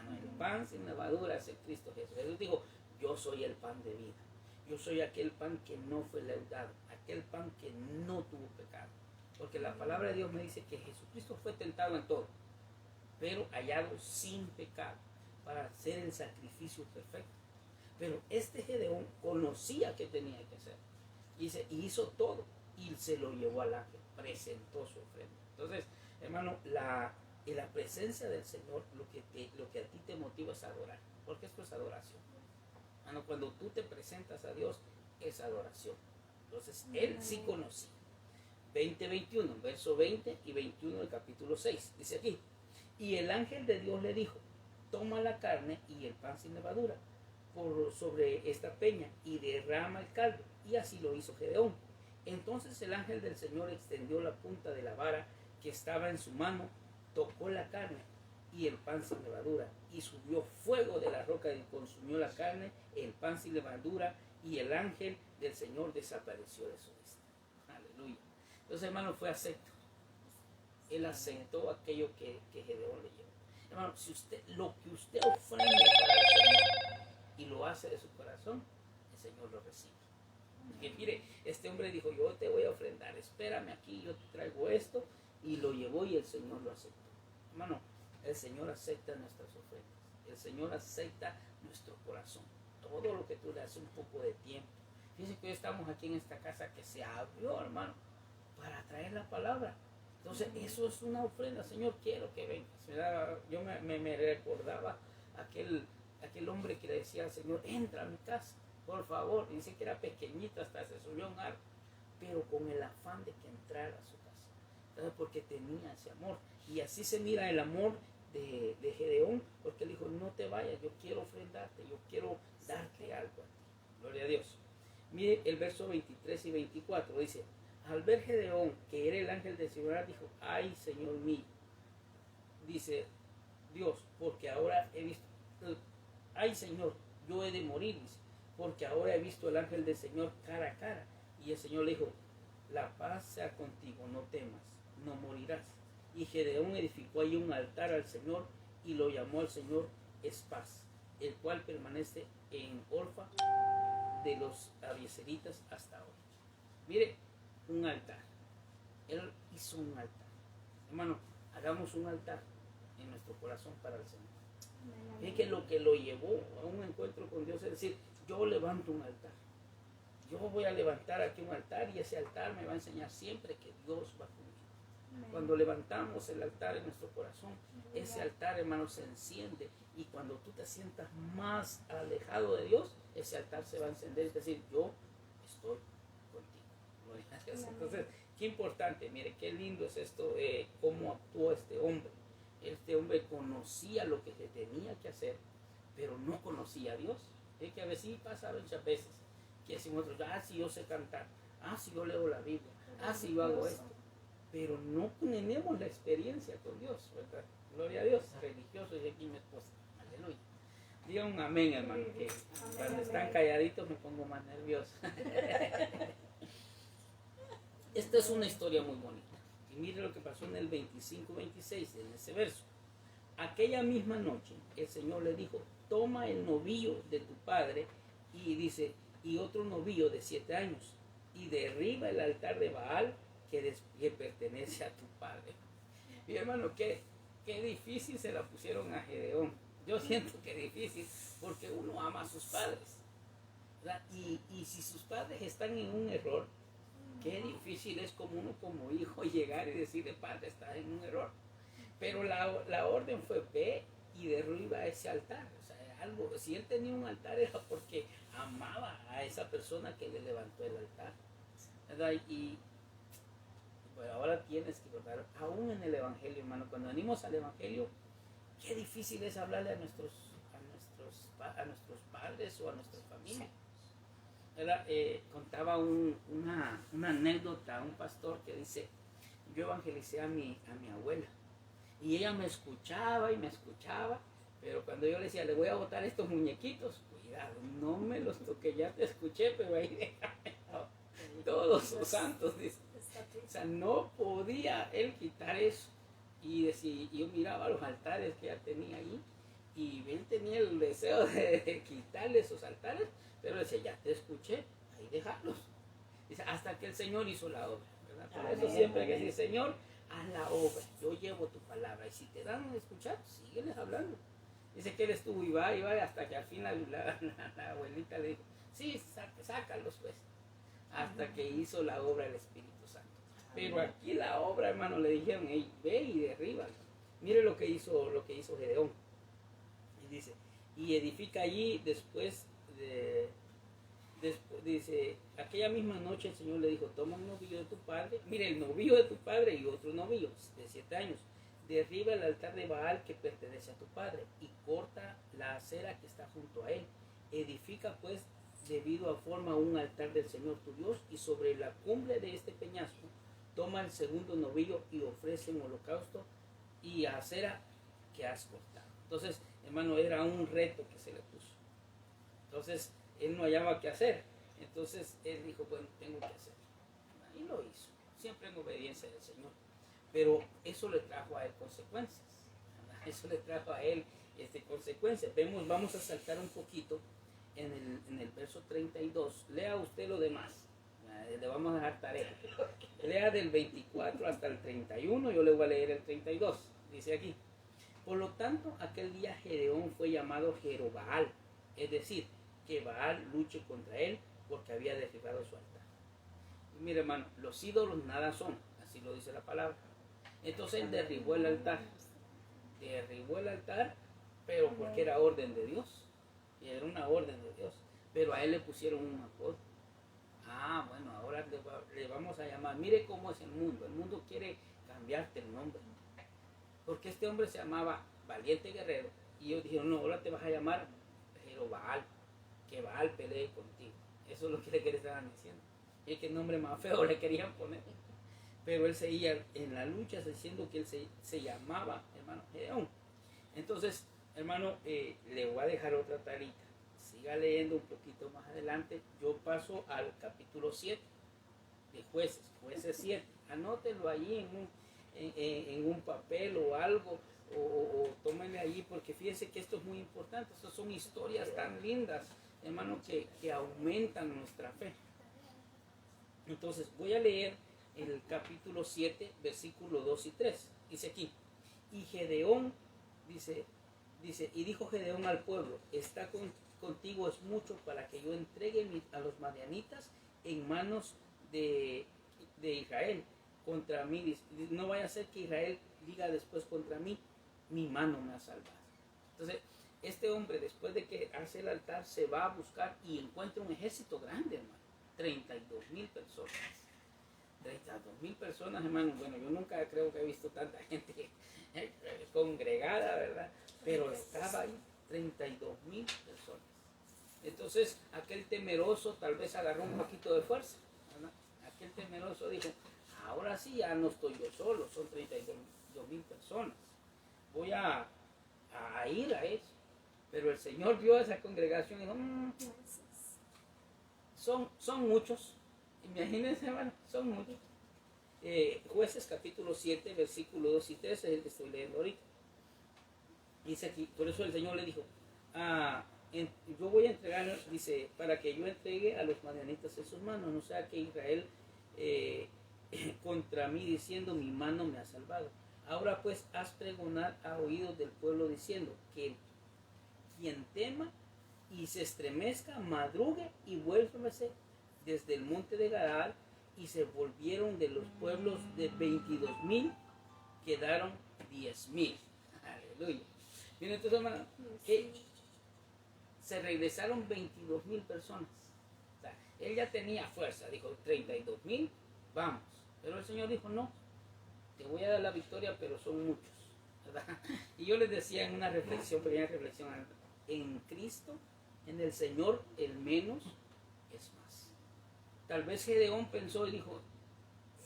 El pan sin levadura es el Cristo Jesús. Jesús dijo, yo soy el pan de vida. Yo soy aquel pan que no fue leudado, aquel pan que no tuvo pecado. Porque la palabra de Dios me dice que Jesucristo fue tentado en todo, pero hallado sin pecado, para hacer el sacrificio perfecto. Pero este Gedeón conocía qué tenía que hacer. Y hizo todo, y se lo llevó al ángel, presentó su ofrenda. Entonces, hermano, en la presencia del Señor, lo que a ti te motiva es adorar, porque esto es adoración. Hermano, cuando tú te presentas a Dios, es adoración. Entonces, él sí conocía. 20-21, verso 20 y 21 del capítulo 6, dice aquí, y el ángel de Dios le dijo, toma la carne y el pan sin levadura por sobre esta peña y derrama el caldo, y así lo hizo Gedeón. Entonces el ángel del Señor extendió la punta de la vara que estaba en su mano, tocó la carne y el pan sin levadura, y subió fuego de la roca y consumió la carne, el pan sin levadura, y el ángel del Señor desapareció de su vista. Aleluya. Entonces, hermano, fue acepto. Él aceptó aquello que Gedeón le llevó. Hermano, si lo que usted ofrenda para el Señor y lo hace de su corazón, el Señor lo recibe. Porque mire, este hombre dijo, yo te voy a ofrendar, espérame aquí, yo te traigo esto, y lo llevó y el Señor lo aceptó. Hermano, el Señor acepta nuestras ofrendas, el Señor acepta nuestro corazón, todo lo que tú le haces, un poco de tiempo. Fíjense que hoy estamos aquí en esta casa que se abrió, hermano, para traer la palabra. Entonces eso es una ofrenda. Señor, quiero que vengas. Yo me recordaba aquel hombre que le decía al Señor, entra a mi casa. por favor. Dice que era pequeñito, hasta se subió a un árbol, pero con el afán de que entrara a su casa. Entonces, porque tenía ese amor. Y así se mira el amor de Gedeón, porque él dijo, no te vayas, yo quiero ofrendarte, yo quiero darte algo a ti. Gloria a Dios. Mire el verso 23 y 24, dice, al ver Gedeón que era el ángel del Señor, dijo, ay Señor mío, dice Dios, porque ahora he visto, ay Señor, yo he de morir, dice, porque ahora he visto el ángel del Señor cara a cara. Y el Señor le dijo, la paz sea contigo, no temas, no morirás. Y Gedeón edificó ahí un altar al Señor y lo llamó al Señor Espaz, el cual permanece en Orfa de los abiezeritas hasta ahora. Mire, un altar. Él hizo un altar. Hermano, hagamos un altar en nuestro corazón para el Señor. Es que lo llevó a un encuentro con Dios es decir, yo levanto un altar. Yo voy a levantar aquí un altar y ese altar me va a enseñar siempre que Dios va conmigo. Cuando levantamos el altar en nuestro corazón, ese altar, hermano, se enciende. Y cuando tú te sientas más alejado de Dios, ese altar se va a encender. Es decir, yo estoy contigo. Entonces, qué importante, mire, qué lindo es esto, cómo actuó este hombre. Este hombre conocía lo que se tenía que hacer, pero no conocía a Dios. Es que a veces pasa muchas veces que decimos nosotros, si yo sé cantar, si yo leo la Biblia, si yo hago esto, pero no tenemos la experiencia con Dios, ¿verdad? Gloria a Dios, religioso, y aquí mi esposa, aleluya. Diga un amén, hermano, que cuando están calladitos me pongo más nervioso. Esta es una historia muy bonita. Y mire lo que pasó en el 25-26, en ese verso. Aquella misma noche, el Señor le dijo, toma el novillo de tu padre, y dice, y otro novillo de 7 años, y derriba el altar de Baal que pertenece a tu padre. Mi hermano, qué difícil se la pusieron a Gedeón. Yo siento que es difícil, porque uno ama a sus padres, ¿verdad? Y si sus padres están en un error, qué difícil es como uno como hijo llegar y decirle, padre, estás en un error. Pero la orden fue, ve y derriba ese altar. O sea, algo, si él tenía un altar era porque amaba a esa persona que le levantó el altar, ¿verdad? Y bueno, ahora tienes que recordar, aún en el Evangelio, hermano, cuando venimos al Evangelio, qué difícil es hablarle a nuestros padres o a nuestra familia. Contaba una anécdota, un pastor que dice, yo evangelicé a mi abuela y ella me escuchaba y me escuchaba, pero cuando yo le decía, le voy a botar estos muñequitos, cuidado, no me los toque, ya te escuché, pero ahí déjame todos los santos, dice. O sea, no podía él quitar eso. Y yo miraba los altares que ella tenía ahí, y él tenía el deseo de quitarle esos altares, pero decía, ya te escuché, ahí dejarlos. Dice, hasta que el Señor hizo la obra, ¿verdad? Por eso siempre hay que decir, Señor, haz la obra, yo llevo tu palabra, y si te dan a escuchar, sígueles hablando. Dice que él estuvo y va, hasta que al fin la abuelita le dijo, sí, sácalos pues, hasta que hizo la obra el Espíritu Santo. Pero aquí la obra, hermano, le dijeron, hey, ve y derríbalo. Mire lo que hizo Gedeón. Y dice, y edifica allí después dice, aquella misma noche el Señor le dijo, toma un novillo de tu padre, mire, el novillo de tu padre y otro novillo de 7 años, derriba el altar de Baal que pertenece a tu padre y corta la acera que está junto a él. Edifica pues debido a forma un altar del Señor tu Dios, y sobre la cumbre de este peñasco toma el segundo novillo y ofrece un holocausto y acera que has cortado. Entonces, hermano, era un reto que se le puso. Entonces, él no hallaba qué hacer. Entonces, él dijo, bueno, tengo que hacerlo. Y lo hizo, siempre en obediencia del Señor. Pero eso le trajo a él consecuencias. Eso le trajo a él consecuencias. Vamos a saltar un poquito en el verso 32. Lea usted lo demás. Le vamos a dejar tarea. Lea del 24 hasta el 31. Yo le voy a leer el 32. Dice aquí, por lo tanto, aquel día Gedeón fue llamado Jerobaal, es decir, que Baal luche contra él porque había derribado su altar. Y mire, hermano, los ídolos nada son, así lo dice la palabra. Entonces él derribó el altar, pero porque era orden de Dios, y era una orden de Dios. pero a él le pusieron un apodo. Ah, bueno, ahora le vamos a llamar. Mire cómo es el mundo. El mundo quiere cambiarte el nombre. Porque este hombre se llamaba Valiente Guerrero. Y ellos dijeron, no, ahora te vas a llamar Jerobaal. Que Baal pelee contigo. Eso es lo que le estaban diciendo. Y es que el nombre más feo le querían poner. Pero él seguía en la lucha diciendo que él se llamaba, hermano, Gedeón. Entonces, hermano, le voy a dejar otra tarita. Siga leyendo un poquito más adelante. Yo paso al capítulo 7 de Jueces, Jueces 7. Anótenlo allí en un papel o algo, o tómenle allí, porque fíjense que esto es muy importante. Estas son historias tan lindas, hermano, que aumentan nuestra fe. Entonces, voy a leer el capítulo 7, versículos 2 y 3. Dice aquí, y Gedeón, dice, y dijo Gedeón al pueblo, está contigo es mucho para que yo entregue a los madianitas en manos de Israel contra mí. Dice, no vaya a ser que Israel diga después contra mí, mi mano me ha salvado. Entonces, este hombre, después de que hace el altar, se va a buscar y encuentra un ejército grande, hermano. 32,000 personas. 32,000 personas, hermano. Bueno, yo nunca creo que he visto tanta gente congregada, ¿verdad? Pero estaba ahí 32,000 personas. Entonces, aquel temeroso tal vez agarró un poquito de fuerza, ¿verdad? Aquel temeroso dijo, ahora sí ya no estoy yo solo, son 32,000 personas. Voy a ir a eso. Pero el Señor vio a esa congregación y dijo, son muchos. Imagínense, hermano, son muchos. Jueces capítulo 7, versículos 2 y 3 es el que estoy leyendo ahorita. Dice aquí, por eso el Señor le dijo, yo voy a entregar, dice, para que yo entregue a los madianitas en sus manos, no sea que Israel contra mí diciendo, mi mano me ha salvado. Ahora pues haz pregonar a oídos del pueblo diciendo, que quien tema y se estremezca, madrugue y vuélvase desde el monte de Gadal, y se volvieron de los pueblos de 22,000, quedaron 10,000. Aleluya. Miren entonces, hermano, que se regresaron 22,000 personas. O sea, él ya tenía fuerza, dijo 32,000, vamos. Pero el Señor dijo, no, te voy a dar la victoria, pero son muchos, ¿verdad? Y yo les decía en una reflexión, pequeña reflexión, en Cristo, en el Señor, el menos es más. Tal vez Gedeón pensó y dijo,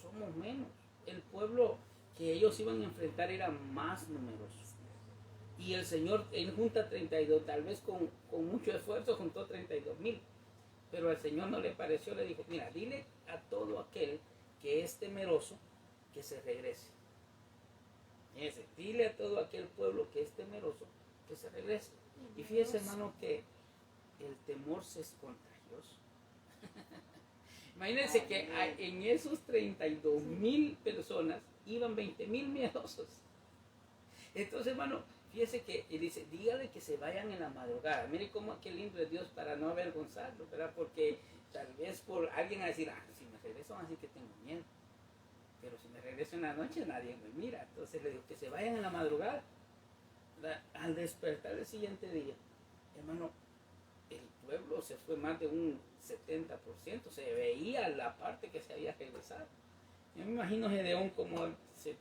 somos menos. El pueblo que ellos iban a enfrentar era más numeroso. Y el Señor, él junta 32, tal vez con mucho esfuerzo juntó 32,000. Pero al Señor no le pareció, le dijo, mira, dile a todo aquel que es temeroso que se regrese. Dile a todo aquel pueblo que es temeroso que se regrese. Y fíjese, hermano, que el temor se es contagioso. Imagínense que en esos 32,000 personas iban 20,000 miedosos. Entonces, hermano, fíjese que él dice, dígale que se vayan en la madrugada. Mire cómo qué lindo es Dios para no avergonzarlo, ¿verdad? Porque tal vez por alguien a decir, si me regreso así que tengo miedo. Pero si me regreso en la noche nadie me mira. Entonces le digo que se vayan en la madrugada. Al despertar el siguiente día, hermano, el pueblo se fue más de un 70%. Se veía la parte que se había regresado. Yo me imagino Gedeón como se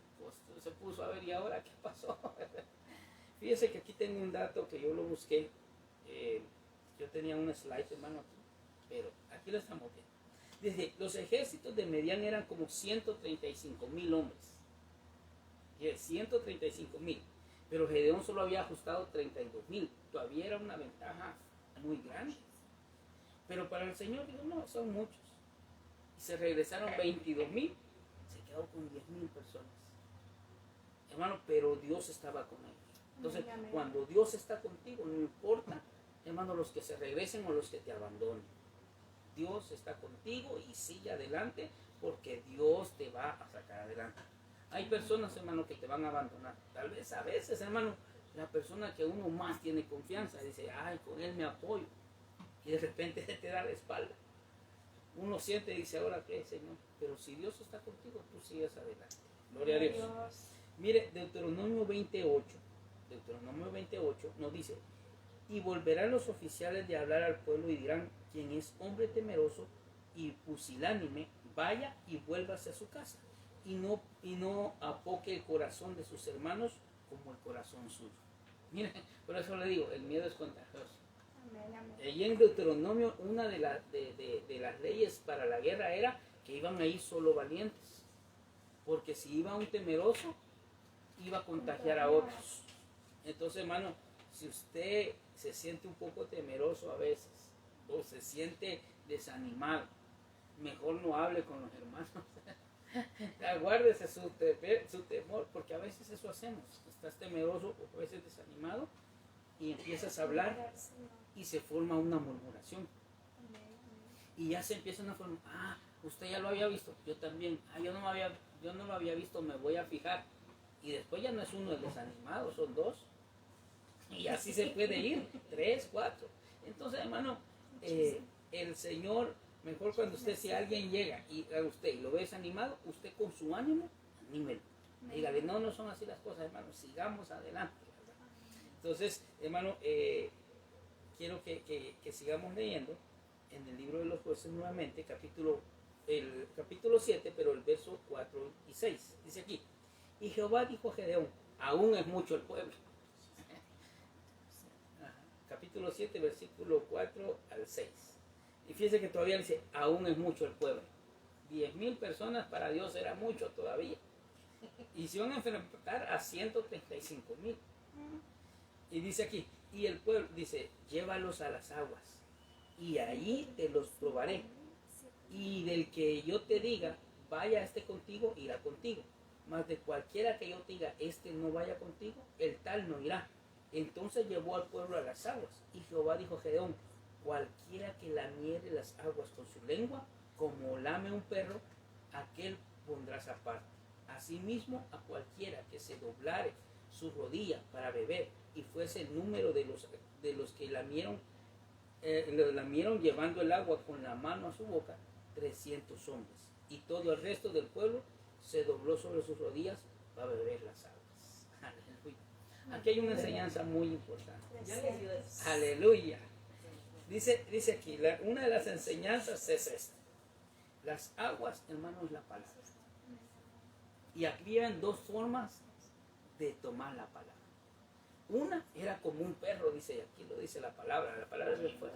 puso a ver, ¿y ahora qué pasó? Fíjese que aquí tengo un dato que yo lo busqué. Yo tenía un slide, hermano, aquí, pero aquí lo estamos viendo. Dice, los ejércitos de Medián eran como 135,000 hombres. 135,000. Pero Gedeón solo había ajustado 32,000. Todavía era una ventaja muy grande. Pero para el Señor, digo, no, son muchos. Y se regresaron 22,000. Se quedó con 10,000 personas. Hermano, pero Dios estaba con ellos. Entonces, cuando Dios está contigo, no importa, hermano, los que se regresen o los que te abandonen. Dios está contigo y sigue adelante porque Dios te va a sacar adelante. Hay personas, hermano, que te van a abandonar. Tal vez a veces, hermano, la persona que uno más tiene confianza dice, ay, con él me apoyo. Y de repente te da la espalda. Uno siente y dice, ahora qué, Señor. Pero si Dios está contigo, tú sigues adelante. Gloria a Dios. Mire, Deuteronomio 28 nos dice, Y volverán los oficiales de hablar al pueblo y dirán: quien es hombre temeroso y pusilánime, vaya y vuélvase a su casa, y no apoque el corazón de sus hermanos como el corazón suyo. Miren, por eso le digo, el miedo es contagioso. Y en Deuteronomio, una de las leyes para la guerra era que iban a ir solo valientes, porque si iba un temeroso, iba a contagiar a otros. Entonces, hermano, si usted se siente un poco temeroso a veces, o se siente desanimado, mejor no hable con los hermanos. Aguárdese su temor, porque a veces eso hacemos. Estás temeroso o a veces desanimado y empiezas a hablar y se forma una murmuración. Y ya se empieza una forma: usted ya lo había visto, yo también. Yo no lo había visto, me voy a fijar. Y después ya no es uno el desanimado, son dos. Y así se puede ir, 3, 4. Entonces, hermano, el Señor, mejor cuando usted, si alguien llega a usted y lo ve desanimado, usted con su ánimo, anímelo. Dígale: no son así las cosas, hermano, sigamos adelante, ¿verdad? Entonces, hermano, quiero que sigamos leyendo en el libro de los jueces nuevamente, el capítulo 7, pero el verso 4 y 6. Dice aquí: y Jehová dijo a Gedeón: aún es mucho el pueblo. Capítulo 7, versículo 4 al 6. Y fíjese que todavía dice: aún es mucho el pueblo. 10,000 personas para Dios era mucho todavía. Y se van a enfrentar a 135,000. Y dice aquí: y el pueblo dice: llévalos a las aguas, y allí te los probaré. Y del que yo te diga: vaya este contigo, irá contigo. Mas de cualquiera que yo te diga: este no vaya contigo, el tal no irá. Entonces llevó al pueblo a las aguas. Y Jehová dijo a Gedeón: cualquiera que lamiere las aguas con su lengua, como lame un perro, aquel pondrás aparte. Asimismo, a cualquiera que se doblare su rodilla para beber, y fuese el número de los que lamieron, lo lamieron llevando el agua con la mano a su boca, 300 hombres. Y todo el resto del pueblo se dobló sobre sus rodillas para beber las aguas. Aleluya. Aquí hay una enseñanza muy importante. Aleluya. Dice aquí, una de las enseñanzas es esta: las aguas, hermanos, es la palabra. Y aquí habían dos formas de tomar la palabra. Una era como un perro, dice, aquí lo dice la palabra es del fuego.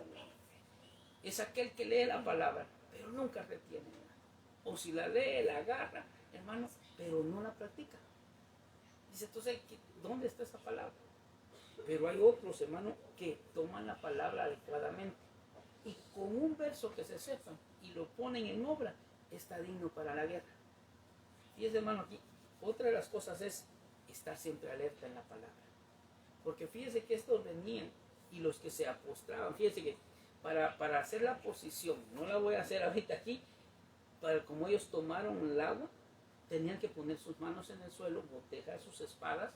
Es aquel que lee la palabra, pero nunca retiene nada. O si la lee, la agarra, hermano, pero no la practica. Dice, entonces, ¿dónde está esa palabra? Pero hay otros, hermano, que toman la palabra adecuadamente. Y con un verso que se sepan y lo ponen en obra, está digno para la guerra. Y es, hermano, aquí, otra de las cosas es estar siempre alerta en la palabra. Porque fíjese que estos venían y los que se apostraban, fíjese que para hacer la posición, no la voy a hacer ahorita aquí, como ellos tomaron el agua, tenían que poner sus manos en el suelo, botejar sus espadas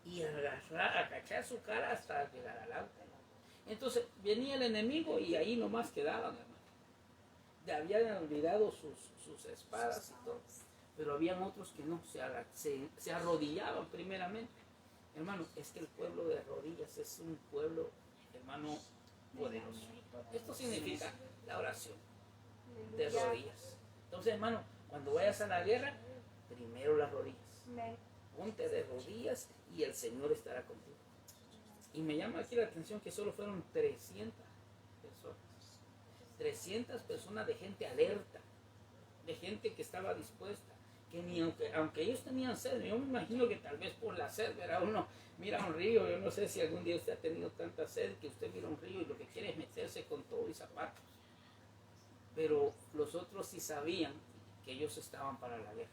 y agachar su cara hasta llegar al agua. Entonces venía el enemigo y ahí nomás quedaban, hermano. Habían olvidado sus espadas y todo. Pero habían otros que no, se arrodillaban primeramente. Hermano, es que el pueblo de rodillas es un pueblo, hermano, poderoso. Esto significa la oración de rodillas. Entonces, hermano, cuando vayas a la guerra, primero las rodillas. Ponte de rodillas y el Señor estará contigo. Y me llama aquí la atención que solo fueron 300 personas. 300 personas de gente alerta, de gente que estaba dispuesta. Que ni aunque ellos tenían sed, yo me imagino que tal vez por la sed, ¿verdad? Uno mira un río, yo no sé si algún día usted ha tenido tanta sed que usted mira un río y lo que quiere es meterse con todo y zapatos. Pero los otros sí sabían que ellos estaban para la guerra,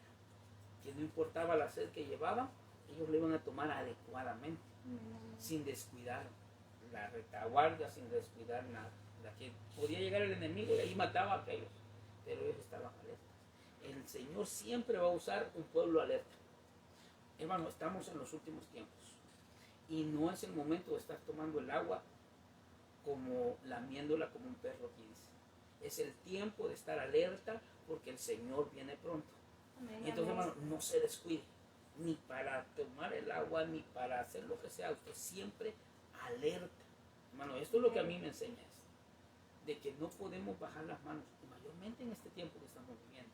que no importaba la sed que llevaban, ellos lo iban a tomar adecuadamente, sin descuidar la retaguardia, sin descuidar nada. La que podía llegar el enemigo y ahí mataba a aquellos, pero ellos estaban alertas. El Señor siempre va a usar un pueblo alerta. Hermano, estamos en los últimos tiempos y no es el momento de estar tomando el agua como lamiéndola como un perro, aquí dice. Es el tiempo de estar alerta porque el Señor viene pronto. Entonces, hermano, no se descuide ni para tomar el agua ni para hacer lo que sea. Usted siempre alerta, Hermano, esto es lo que a mí me enseña, de que no podemos bajar las manos, mayormente en este tiempo que estamos viviendo.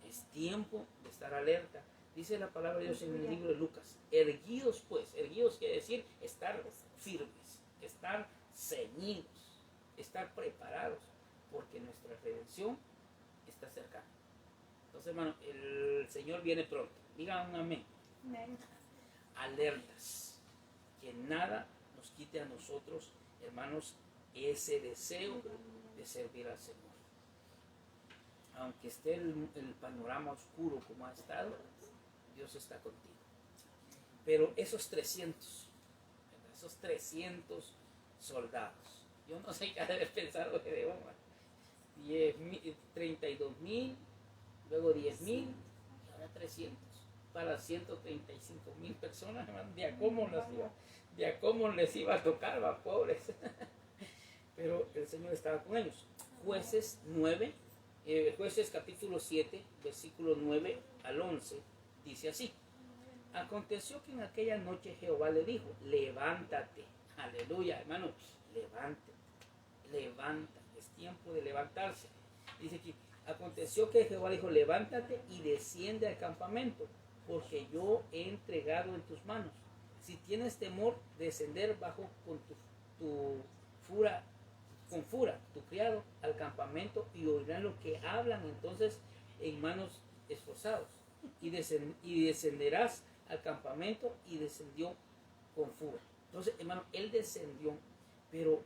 Es tiempo de estar alerta. Dice la palabra de Dios en el libro de Lucas, erguidos pues, erguidos quiere decir estar firmes, estar ceñidos, estar preparados, porque nuestra redención está cercana. Entonces, hermano, el Señor viene pronto. Digan un amén. Amén. Alertas, que nada nos quite a nosotros, hermanos, ese deseo de servir al Señor. Aunque esté el panorama oscuro como ha estado, Dios está contigo. Pero esos 300 soldados, yo no sé qué ha de haber pensado Gedeón, 32,000, luego 10,000, y ahora 300, para 135,000 personas, hermano, de a cómo les iba a tocar, va, pobres. Pero el Señor estaba con ellos. Jueces capítulo 7, versículo 9 al 11, dice así: aconteció que en aquella noche Jehová le dijo, levántate, aleluya, hermano, levántate, es tiempo de levantarse. Dice aquí, aconteció que Jehová dijo, levántate y desciende al campamento, porque yo he entregado en tus manos. Si tienes temor, descender bajo con fura tu criado al campamento, y oirán lo que hablan entonces en manos esforzados, y descenderás al campamento. Y descendió con fura. Entonces, hermano, él descendió, pero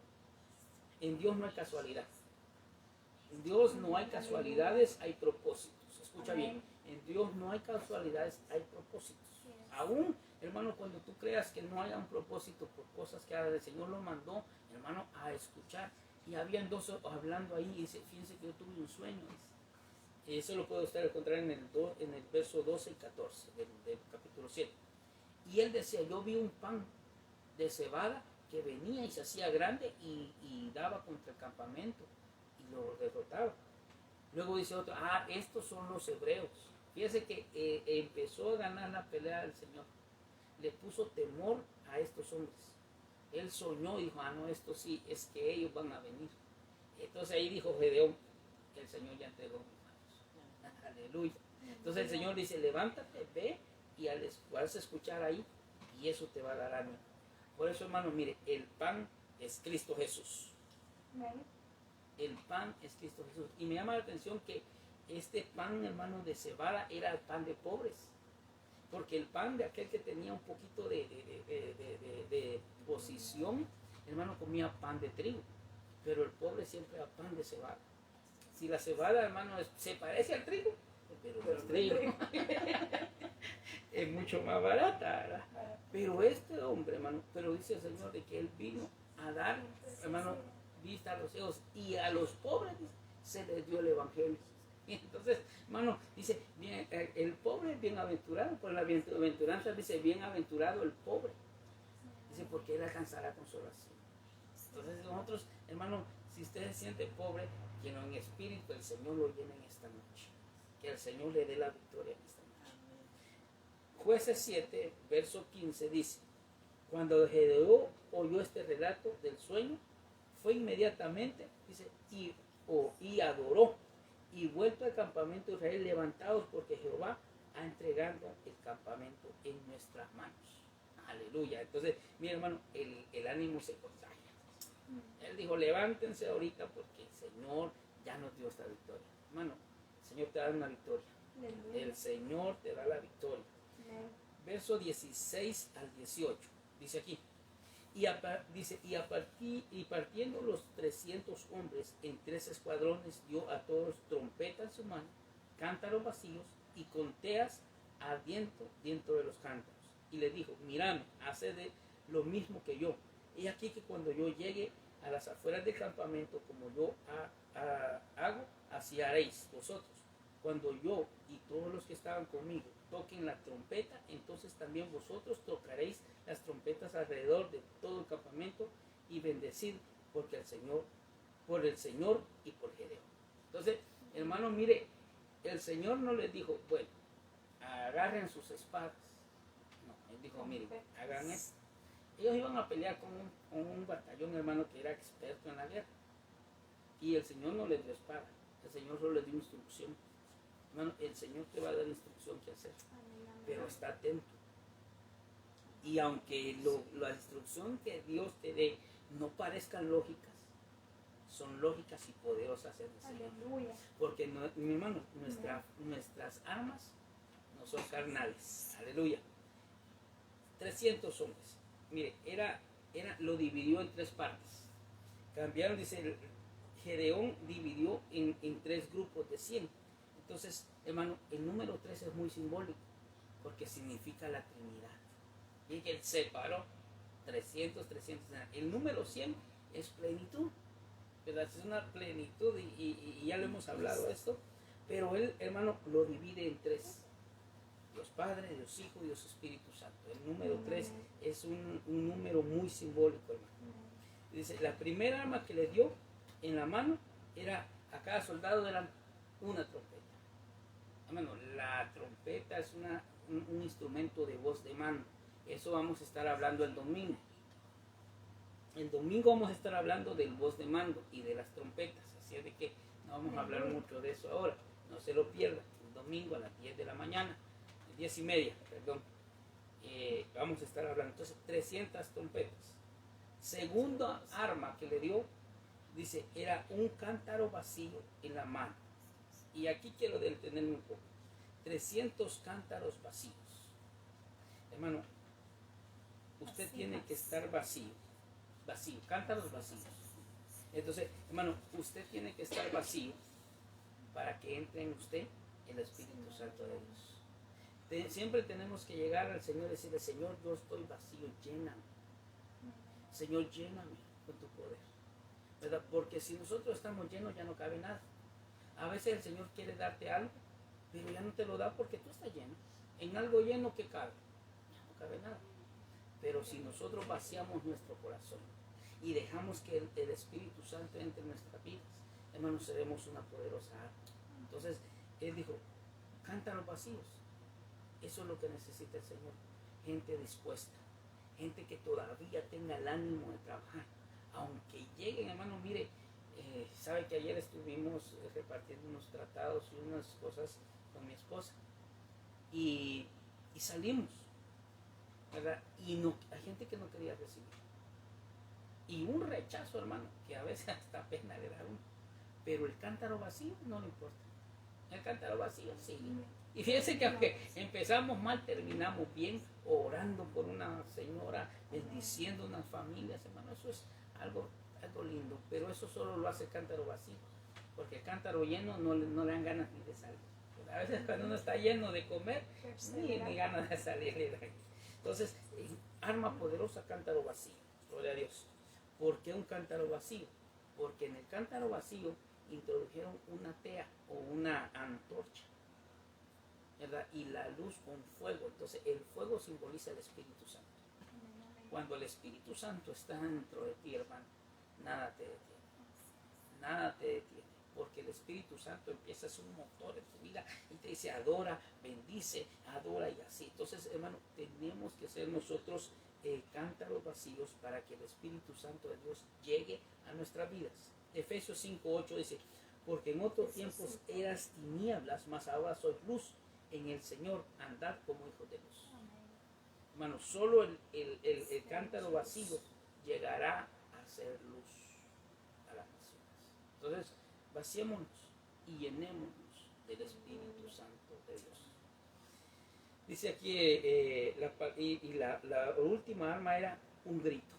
en Dios no hay casualidad. En Dios no hay casualidades, hay propósitos. Escucha bien, en Dios no hay casualidades, hay propósitos. Aún, hermano, cuando tú creas que no haya un propósito por cosas que el Señor lo mandó, hermano, a escuchar. Y habían dos hablando ahí, y dice, fíjense que yo tuve un sueño. Eso lo puede usted encontrar en el verso 12 y 14 del capítulo 7. Y él decía, yo vi un pan de cebada que venía y se hacía grande y daba contra el campamento y lo derrotaba. Luego dice otro, estos son los hebreos. Fíjese que empezó a ganar la pelea del Señor. Le puso temor a estos hombres. Él soñó y dijo, no, esto sí, es que ellos van a venir. Entonces ahí dijo Gedeón, el Señor ya entregó mis manos. Aleluya. Entonces el Señor dice, levántate, ve, y vas a escuchar ahí, y eso te va a dar ánimo. Por eso, hermano, mire, el pan es Cristo Jesús. El pan es Cristo Jesús. Y me llama la atención que este pan, hermano, de cebada era el pan de pobres. Porque el pan de aquel que tenía un poquito de posición, hermano, comía pan de trigo. Pero el pobre siempre era pan de cebada. Si la cebada, hermano, se parece al trigo, pero el trigo es mucho más barata, ¿verdad? Pero este hombre, hermano, pero dice el Señor de que él vino a dar, hermano, vista a los ciegos, y a los pobres se les dio el evangelio. Y entonces, hermano, dice, bien, el pobre es bienaventurado, por la bienaventuranza dice, bienaventurado el pobre. Dice, porque él alcanzará consolación. Entonces nosotros, hermano, si usted se siente pobre, que no en espíritu el Señor lo llene en esta noche. Que el Señor le dé la victoria en esta noche. Jueces 7, verso 15 dice, cuando Gedeón oyó este relato del sueño, fue inmediatamente, dice, y adoró, y vuelto al campamento de Israel, levantados, porque Jehová ha entregado el campamento en nuestras manos. Aleluya. Entonces, mi hermano, el ánimo se contagia. Él dijo, levántense ahorita porque el Señor ya nos dio esta victoria. Hermano, el Señor te da una victoria. El Señor te da la victoria. Verso 16 al 18. Dice aquí. Y partiendo los 300 hombres en 3 escuadrones, dio a todos trompetas en su mano, cántaros vacíos y conteas ardiendo dentro de los cántaros. Y le dijo, mirad, haced lo mismo que yo. Y aquí que cuando yo llegue a las afueras del campamento, como yo hago, así haréis vosotros. Cuando yo y todos los que estaban conmigo toquen la trompeta, entonces también vosotros tocaréis las trompetas alrededor de todo el campamento y bendecid por el Señor y por Gedeón. Entonces, hermano, mire, el Señor no les dijo, bueno, agarren sus espadas. No, él dijo, mire, hagan esto. ellos iban a pelear con un batallón, hermano, que era experto en la guerra. Y el Señor no les dio espada, el Señor solo les dio instrucción. Hermano, el Señor te va a dar la instrucción que hacer, pero está atento. Y aunque la instrucción que Dios te dé no parezcan lógicas, son lógicas y poderosas en el Señor. Porque, mi hermano, nuestras armas no son carnales. Aleluya. 300 hombres. Mire, lo dividió en 3 partes. Cambiaron, dice, Gedeón dividió en 3 grupos de 100. Entonces, hermano, el número 3 es muy simbólico, porque significa la Trinidad. Y que él separó 300. El número 100 es plenitud, ¿verdad? Es una plenitud y ya lo hemos hablado esto, pero él, hermano, lo divide en 3. Dios Padre, Dios Hijo y Dios Espíritu Santo. El número 3 es un número muy simbólico, hermano. Dice, la primera arma que le dio en la mano era, a cada soldado era una trompeta. Hermano, la trompeta es un instrumento de voz de mano. Eso vamos a estar hablando el domingo. El domingo vamos a estar hablando del voz de mando y de las trompetas. Así es de que no vamos a hablar mucho de eso ahora. No se lo pierdan. El domingo a las 10 de la mañana, 10:30, perdón. Vamos a estar hablando. Entonces, 300 trompetas. Segunda arma que le dio, dice, era un cántaro vacío en la mano. Y aquí quiero detenerme un poco. 300 cántaros vacíos. Hermano, usted tiene que estar vacío, cántaros vacíos. Entonces, hermano, usted tiene que estar vacío para que entre en usted el Espíritu Santo de Dios. Siempre tenemos que llegar al Señor y decirle, Señor, yo estoy vacío, lléname. Señor, lléname con tu poder, ¿verdad? Porque si nosotros estamos llenos ya no cabe nada. A veces el Señor quiere darte algo, pero ya no te lo da porque tú estás lleno. En algo lleno que cabe, ya no cabe nada. Pero si nosotros vaciamos nuestro corazón y dejamos que el Espíritu Santo entre en nuestras vidas, hermanos, seremos una poderosa arma. Entonces, Él dijo, cántaros vacíos. Eso es lo que necesita el Señor. Gente dispuesta, gente que todavía tenga el ánimo de trabajar. Aunque lleguen, hermano, mire, sabe que ayer estuvimos repartiendo unos tratados y unas cosas con mi esposa. Y salimos, ¿verdad? Y no, hay gente que no quería recibir. Y un rechazo, hermano, que a veces hasta pena le da uno. Pero el cántaro vacío no le importa. El cántaro vacío sí. Y fíjense que aunque empezamos mal, terminamos bien, orando por una señora, bendiciendo unas familias, hermano. Eso es algo lindo. Pero eso solo lo hace el cántaro vacío. Porque el cántaro lleno no le dan ganas ni de salir. A veces cuando uno está lleno de comer, ni ganas de salir. Entonces, arma poderosa, cántaro vacío. Gloria a Dios. ¿Por qué un cántaro vacío? Porque en el cántaro vacío introdujeron una tea o una antorcha, ¿verdad? Y la luz con fuego. Entonces el fuego simboliza el Espíritu Santo. Cuando el Espíritu Santo está dentro de ti, hermano, nada te detiene. Nada te detiene. Porque el Espíritu Santo empieza a ser un motor en tu vida y te dice adora, bendice, adora y así. Entonces, hermano, tenemos que ser nosotros cántaros vacíos para que el Espíritu Santo de Dios llegue a nuestras vidas. Efesios 5:8 dice, porque en otros tiempos eras tinieblas, mas ahora sois luz en el Señor, andad como hijos de luz. Hermano, solo el cántaro vacío llegará a ser luz a las naciones. Entonces, vaciémonos y llenémonos del Espíritu Santo de Dios. Dice aquí, la última arma era un grito.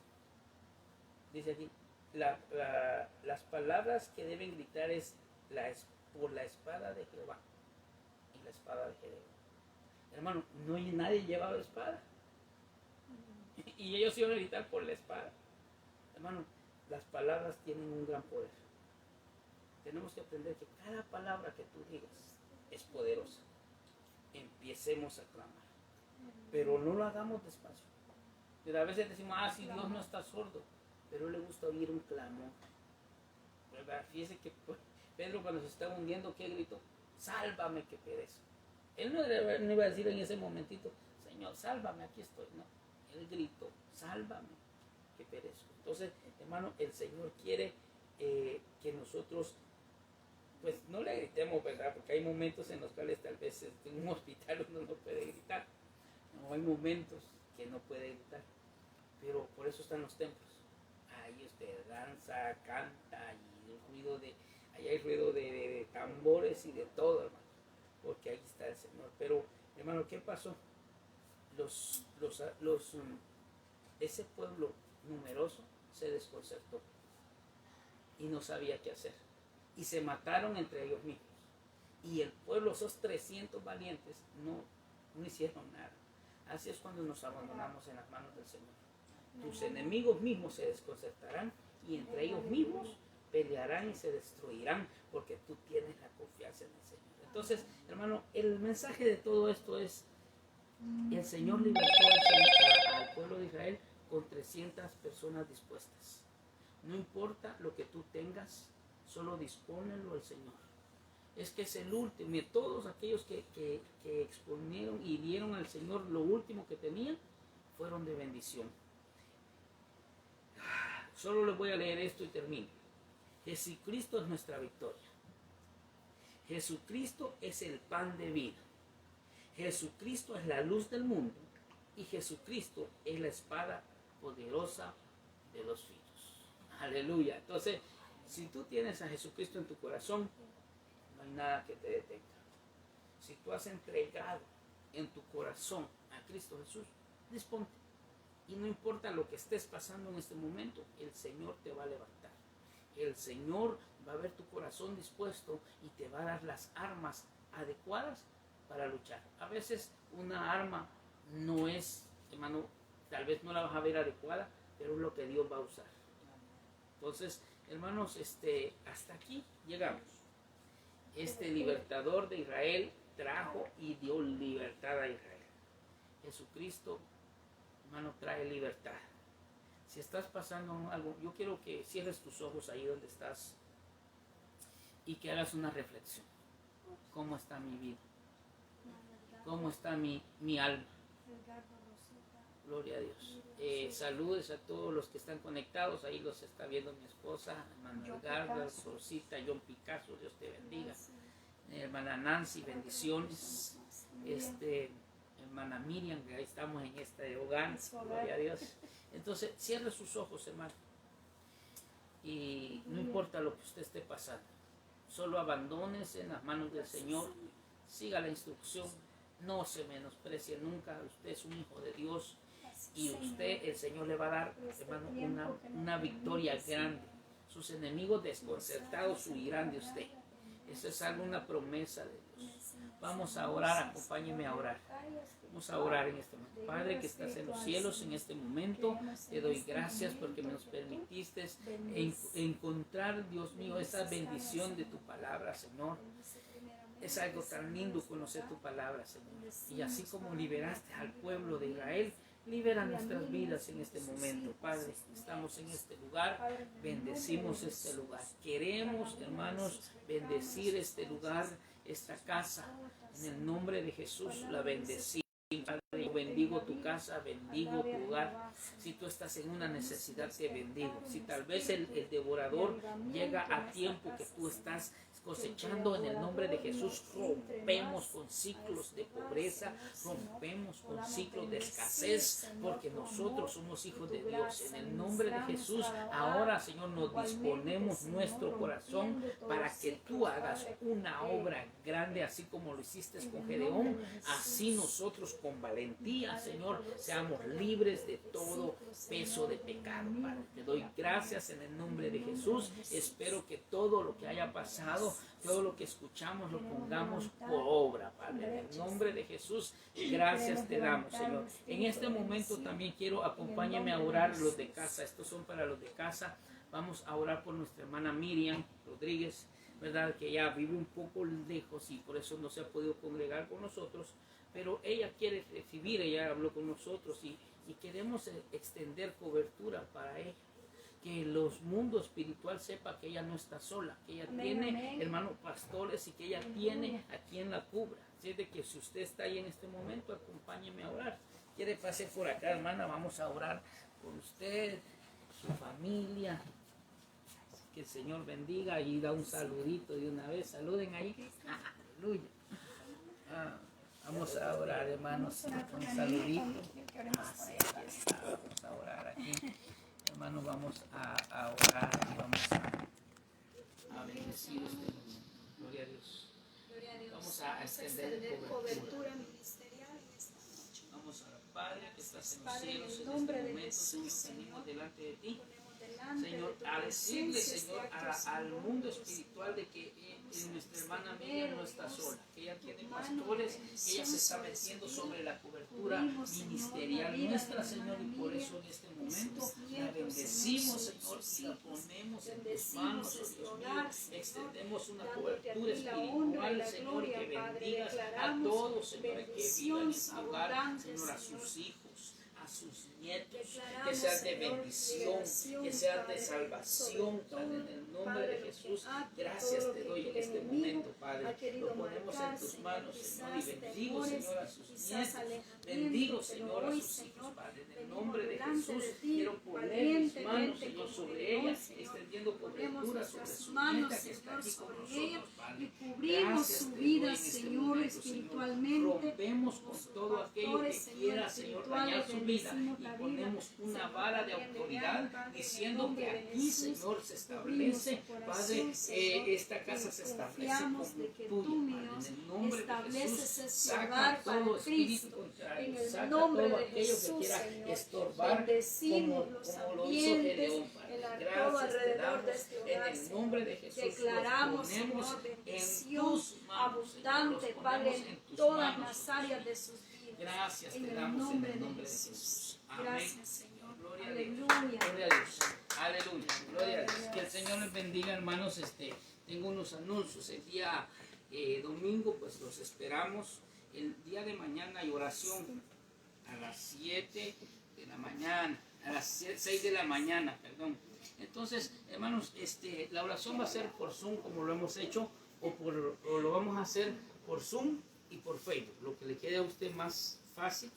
Dice aquí, las palabras que deben gritar es por la espada de Jehová y la espada de Gedeón. Hermano, nadie llevaba espada. Y ellos iban a gritar por la espada. Hermano, las palabras tienen un gran poder. Tenemos que aprender que cada palabra que tú digas es poderosa. Empecemos a clamar. Pero no lo hagamos despacio. Pero a veces decimos, si Dios no está sordo. Pero le gusta oír un clamor. ¿Verdad? Fíjese que Pedro cuando se estaba hundiendo, ¿qué gritó? Sálvame que perezco. Él no iba a decir en ese momentito, Señor, sálvame, aquí estoy. No. el grito, sálvame, que perezco. Entonces, hermano, el Señor quiere que nosotros, pues no le gritemos, ¿verdad? Porque hay momentos en los cuales tal vez en un hospital uno no puede gritar. No, hay momentos que no puede gritar, pero por eso están los templos. Ahí usted danza, canta, y el ruido ahí hay ruido de tambores y de todo, hermano, porque ahí está el Señor. Pero, hermano, ¿qué pasó? Ese pueblo numeroso se desconcertó y no sabía qué hacer. Y se mataron entre ellos mismos. Y el pueblo, esos 300 valientes, no hicieron nada. Así es cuando nos abandonamos en las manos del Señor. Tus enemigos mismos se desconcertarán y entre ellos mismos pelearán y se destruirán, porque tú tienes la confianza en el Señor. Entonces, hermano, el mensaje de todo esto es: el Señor libertó al pueblo de Israel con 300 personas dispuestas. No importa lo que tú tengas, solo dispónelo al Señor. Es que es el último. Y todos aquellos que exponieron y dieron al Señor lo último que tenían, fueron de bendición. Solo les voy a leer esto y termino. Jesucristo es nuestra victoria. Jesucristo es el pan de vida. Jesucristo es la luz del mundo. Y Jesucristo es la espada poderosa de los filos. Aleluya. Entonces, si tú tienes a Jesucristo en tu corazón, no hay nada que te detenga. Si tú has entregado en tu corazón a Cristo Jesús, disponte. Y no importa lo que estés pasando en este momento, el Señor te va a levantar. El Señor va a ver tu corazón dispuesto y te va a dar las armas adecuadas para luchar. A veces una arma no es, hermano, tal vez no la vas a ver adecuada, pero es lo que Dios va a usar. Entonces, hermanos, hasta aquí llegamos. Este libertador de Israel trajo y dio libertad a Israel. Jesucristo, hermano, trae libertad. Si estás pasando algo, yo quiero que cierres tus ojos ahí donde estás y que hagas una reflexión. ¿Cómo está mi vida? ¿Cómo está mi alma? Gloria a Dios. Saludes a todos los que están conectados. Ahí los está viendo mi esposa, hermana Edgardo, Rosita, John Picasso, Dios te bendiga. Hermana Nancy, bendiciones. Hermana Miriam, que ahí estamos en este hogar. Gloria a Dios. Entonces, cierre sus ojos, hermano. Y no importa lo que usted esté pasando. Solo abandónese en las manos del Señor. Siga la instrucción. No se menosprecie nunca. Usted es un hijo de Dios. Y usted, el Señor le va a dar, hermano, una victoria grande. Sus enemigos desconcertados huirán de usted. Eso es una promesa de Dios. Vamos a orar, acompáñeme a orar. Vamos a orar en este momento. Padre que estás en los cielos, en este momento te doy gracias porque nos permitiste encontrar, Dios mío, esa bendición de tu palabra, Señor. Es algo tan lindo conocer tu palabra, Señor. Y así como liberaste al pueblo de Israel, libera nuestras vidas en este momento, Padre. Estamos en este lugar, bendecimos este lugar. Queremos, hermanos, bendecir este lugar, esta casa. En el nombre de Jesús la bendecimos. Padre, yo bendigo tu casa, bendigo tu hogar. Si tú estás en una necesidad, te bendigo. Si tal vez el devorador llega a tiempo que tú estás cosechando, en el nombre de Jesús rompemos con ciclos de pobreza, rompemos con ciclos de escasez, porque nosotros somos hijos de Dios. En el nombre de Jesús, ahora, Señor, nos disponemos nuestro corazón para que tú hagas una obra grande, así como lo hiciste con Gedeón. Así nosotros con valentía, Señor, seamos libres de todo peso de pecado, Padre. Te doy gracias en el nombre de Jesús. Espero que todo lo que haya pasado, todo lo que escuchamos, lo pongamos por obra, Padre. En el nombre de Jesús, gracias te damos, Señor. En este momento también quiero, acompáñame a orar los de casa. Estos son para los de casa. Vamos a orar por nuestra hermana Miriam Rodríguez, ¿verdad? Que ella vive un poco lejos y por eso no se ha podido congregar con nosotros. Pero ella quiere recibir, ella habló con nosotros y queremos extender cobertura para ella. Que los mundos espiritual sepa que ella no está sola, que ella tiene hermanos pastores y que ella tiene a quien la cubra. Así de que si usted está ahí en este momento, acompáñeme a orar. quiere pase por acá, hermana, vamos a orar por usted, su familia. Que el Señor bendiga y da un saludito de una vez. Saluden ahí. Aleluya. Vamos a orar, hermanos. Un saludito. Así está. Vamos a orar aquí. Hermanos, vamos a orar y vamos a bendecir este momento. Gloria a Dios. Vamos a extender cobertura ministerial en esta noche. Vamos a orar. Padre, que estás en los cielos, en este momento, Señor, venimos delante de ti. Señor, a decirle, Señor, al mundo espiritual de que nuestra hermana Miriam no está sola, que ella tiene pastores, que ella se está metiendo sobre la cobertura ministerial nuestra, Señor, y por eso en este momento la bendecimos, Señor, y la ponemos en tus manos, oh Dios mío, extendemos una cobertura espiritual, Señor, y que bendigas a todos, Señor, que vivan en su hogar, Señor, a sus hijos, a sus nietos, que sean de bendición, que sean de salvación, Padre, en el nombre de Jesús. Gracias te doy en este momento, Padre. Lo ponemos en tus manos, Señor, y bendigo, Señor, a sus nietos. Bendigo, Señor, a sus hijos, Padre. En el nombre de Jesús, quiero poner mis manos, Señor, sobre ella, extendiendo cobertura sobre su nieta que está aquí con nosotros, Padre. Cubrimos su vida, Señor, espiritualmente. Rompemos con todo aquello que quiera, Señor, dañar su vida, y ponemos una vara de autoridad diciendo que aquí, Señor, se establece, Padre, esta casa se establece como tuya, en el nombre de Jesús. Saca todo espíritu contrario, saca todo aquello que quiera estorbar, como lo hizo Gedeón, Padre. Gracias te damos en el nombre de Jesús. Declaramos, Señor, bendición abundante, Padre, en todas las áreas de sus vidas. Gracias te damos en el nombre de Jesús. Amén. Gracias, Señor. Gloria a Dios. Aleluya. Gloria a Dios. Aleluya. Gloria a Dios. Que el Señor les bendiga, hermanos. Tengo unos anuncios. El día domingo, pues los esperamos. El día de mañana hay oración a las 7 de la mañana. A las 6 de la mañana, perdón. Entonces, hermanos, la oración va a ser por Zoom, como lo hemos hecho, o lo vamos a hacer por Zoom y por Facebook. Lo que le quede a usted más fácil,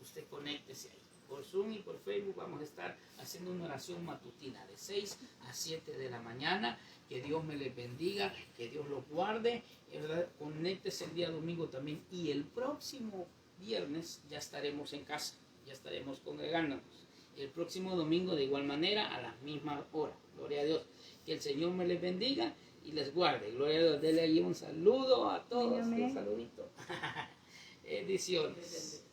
usted conéctese ahí. Por Zoom y por Facebook vamos a estar haciendo una oración matutina de 6 a 7 de la mañana. Que Dios me les bendiga, que Dios los guarde. ¿Verdad? Conéctese el día domingo también. Y el próximo viernes ya estaremos en casa, ya estaremos congregándonos. El próximo domingo de igual manera a la misma hora. Gloria a Dios. Que el Señor me les bendiga y les guarde. Gloria a Dios. Dele ahí un saludo a todos. Un saludito. Bendiciones.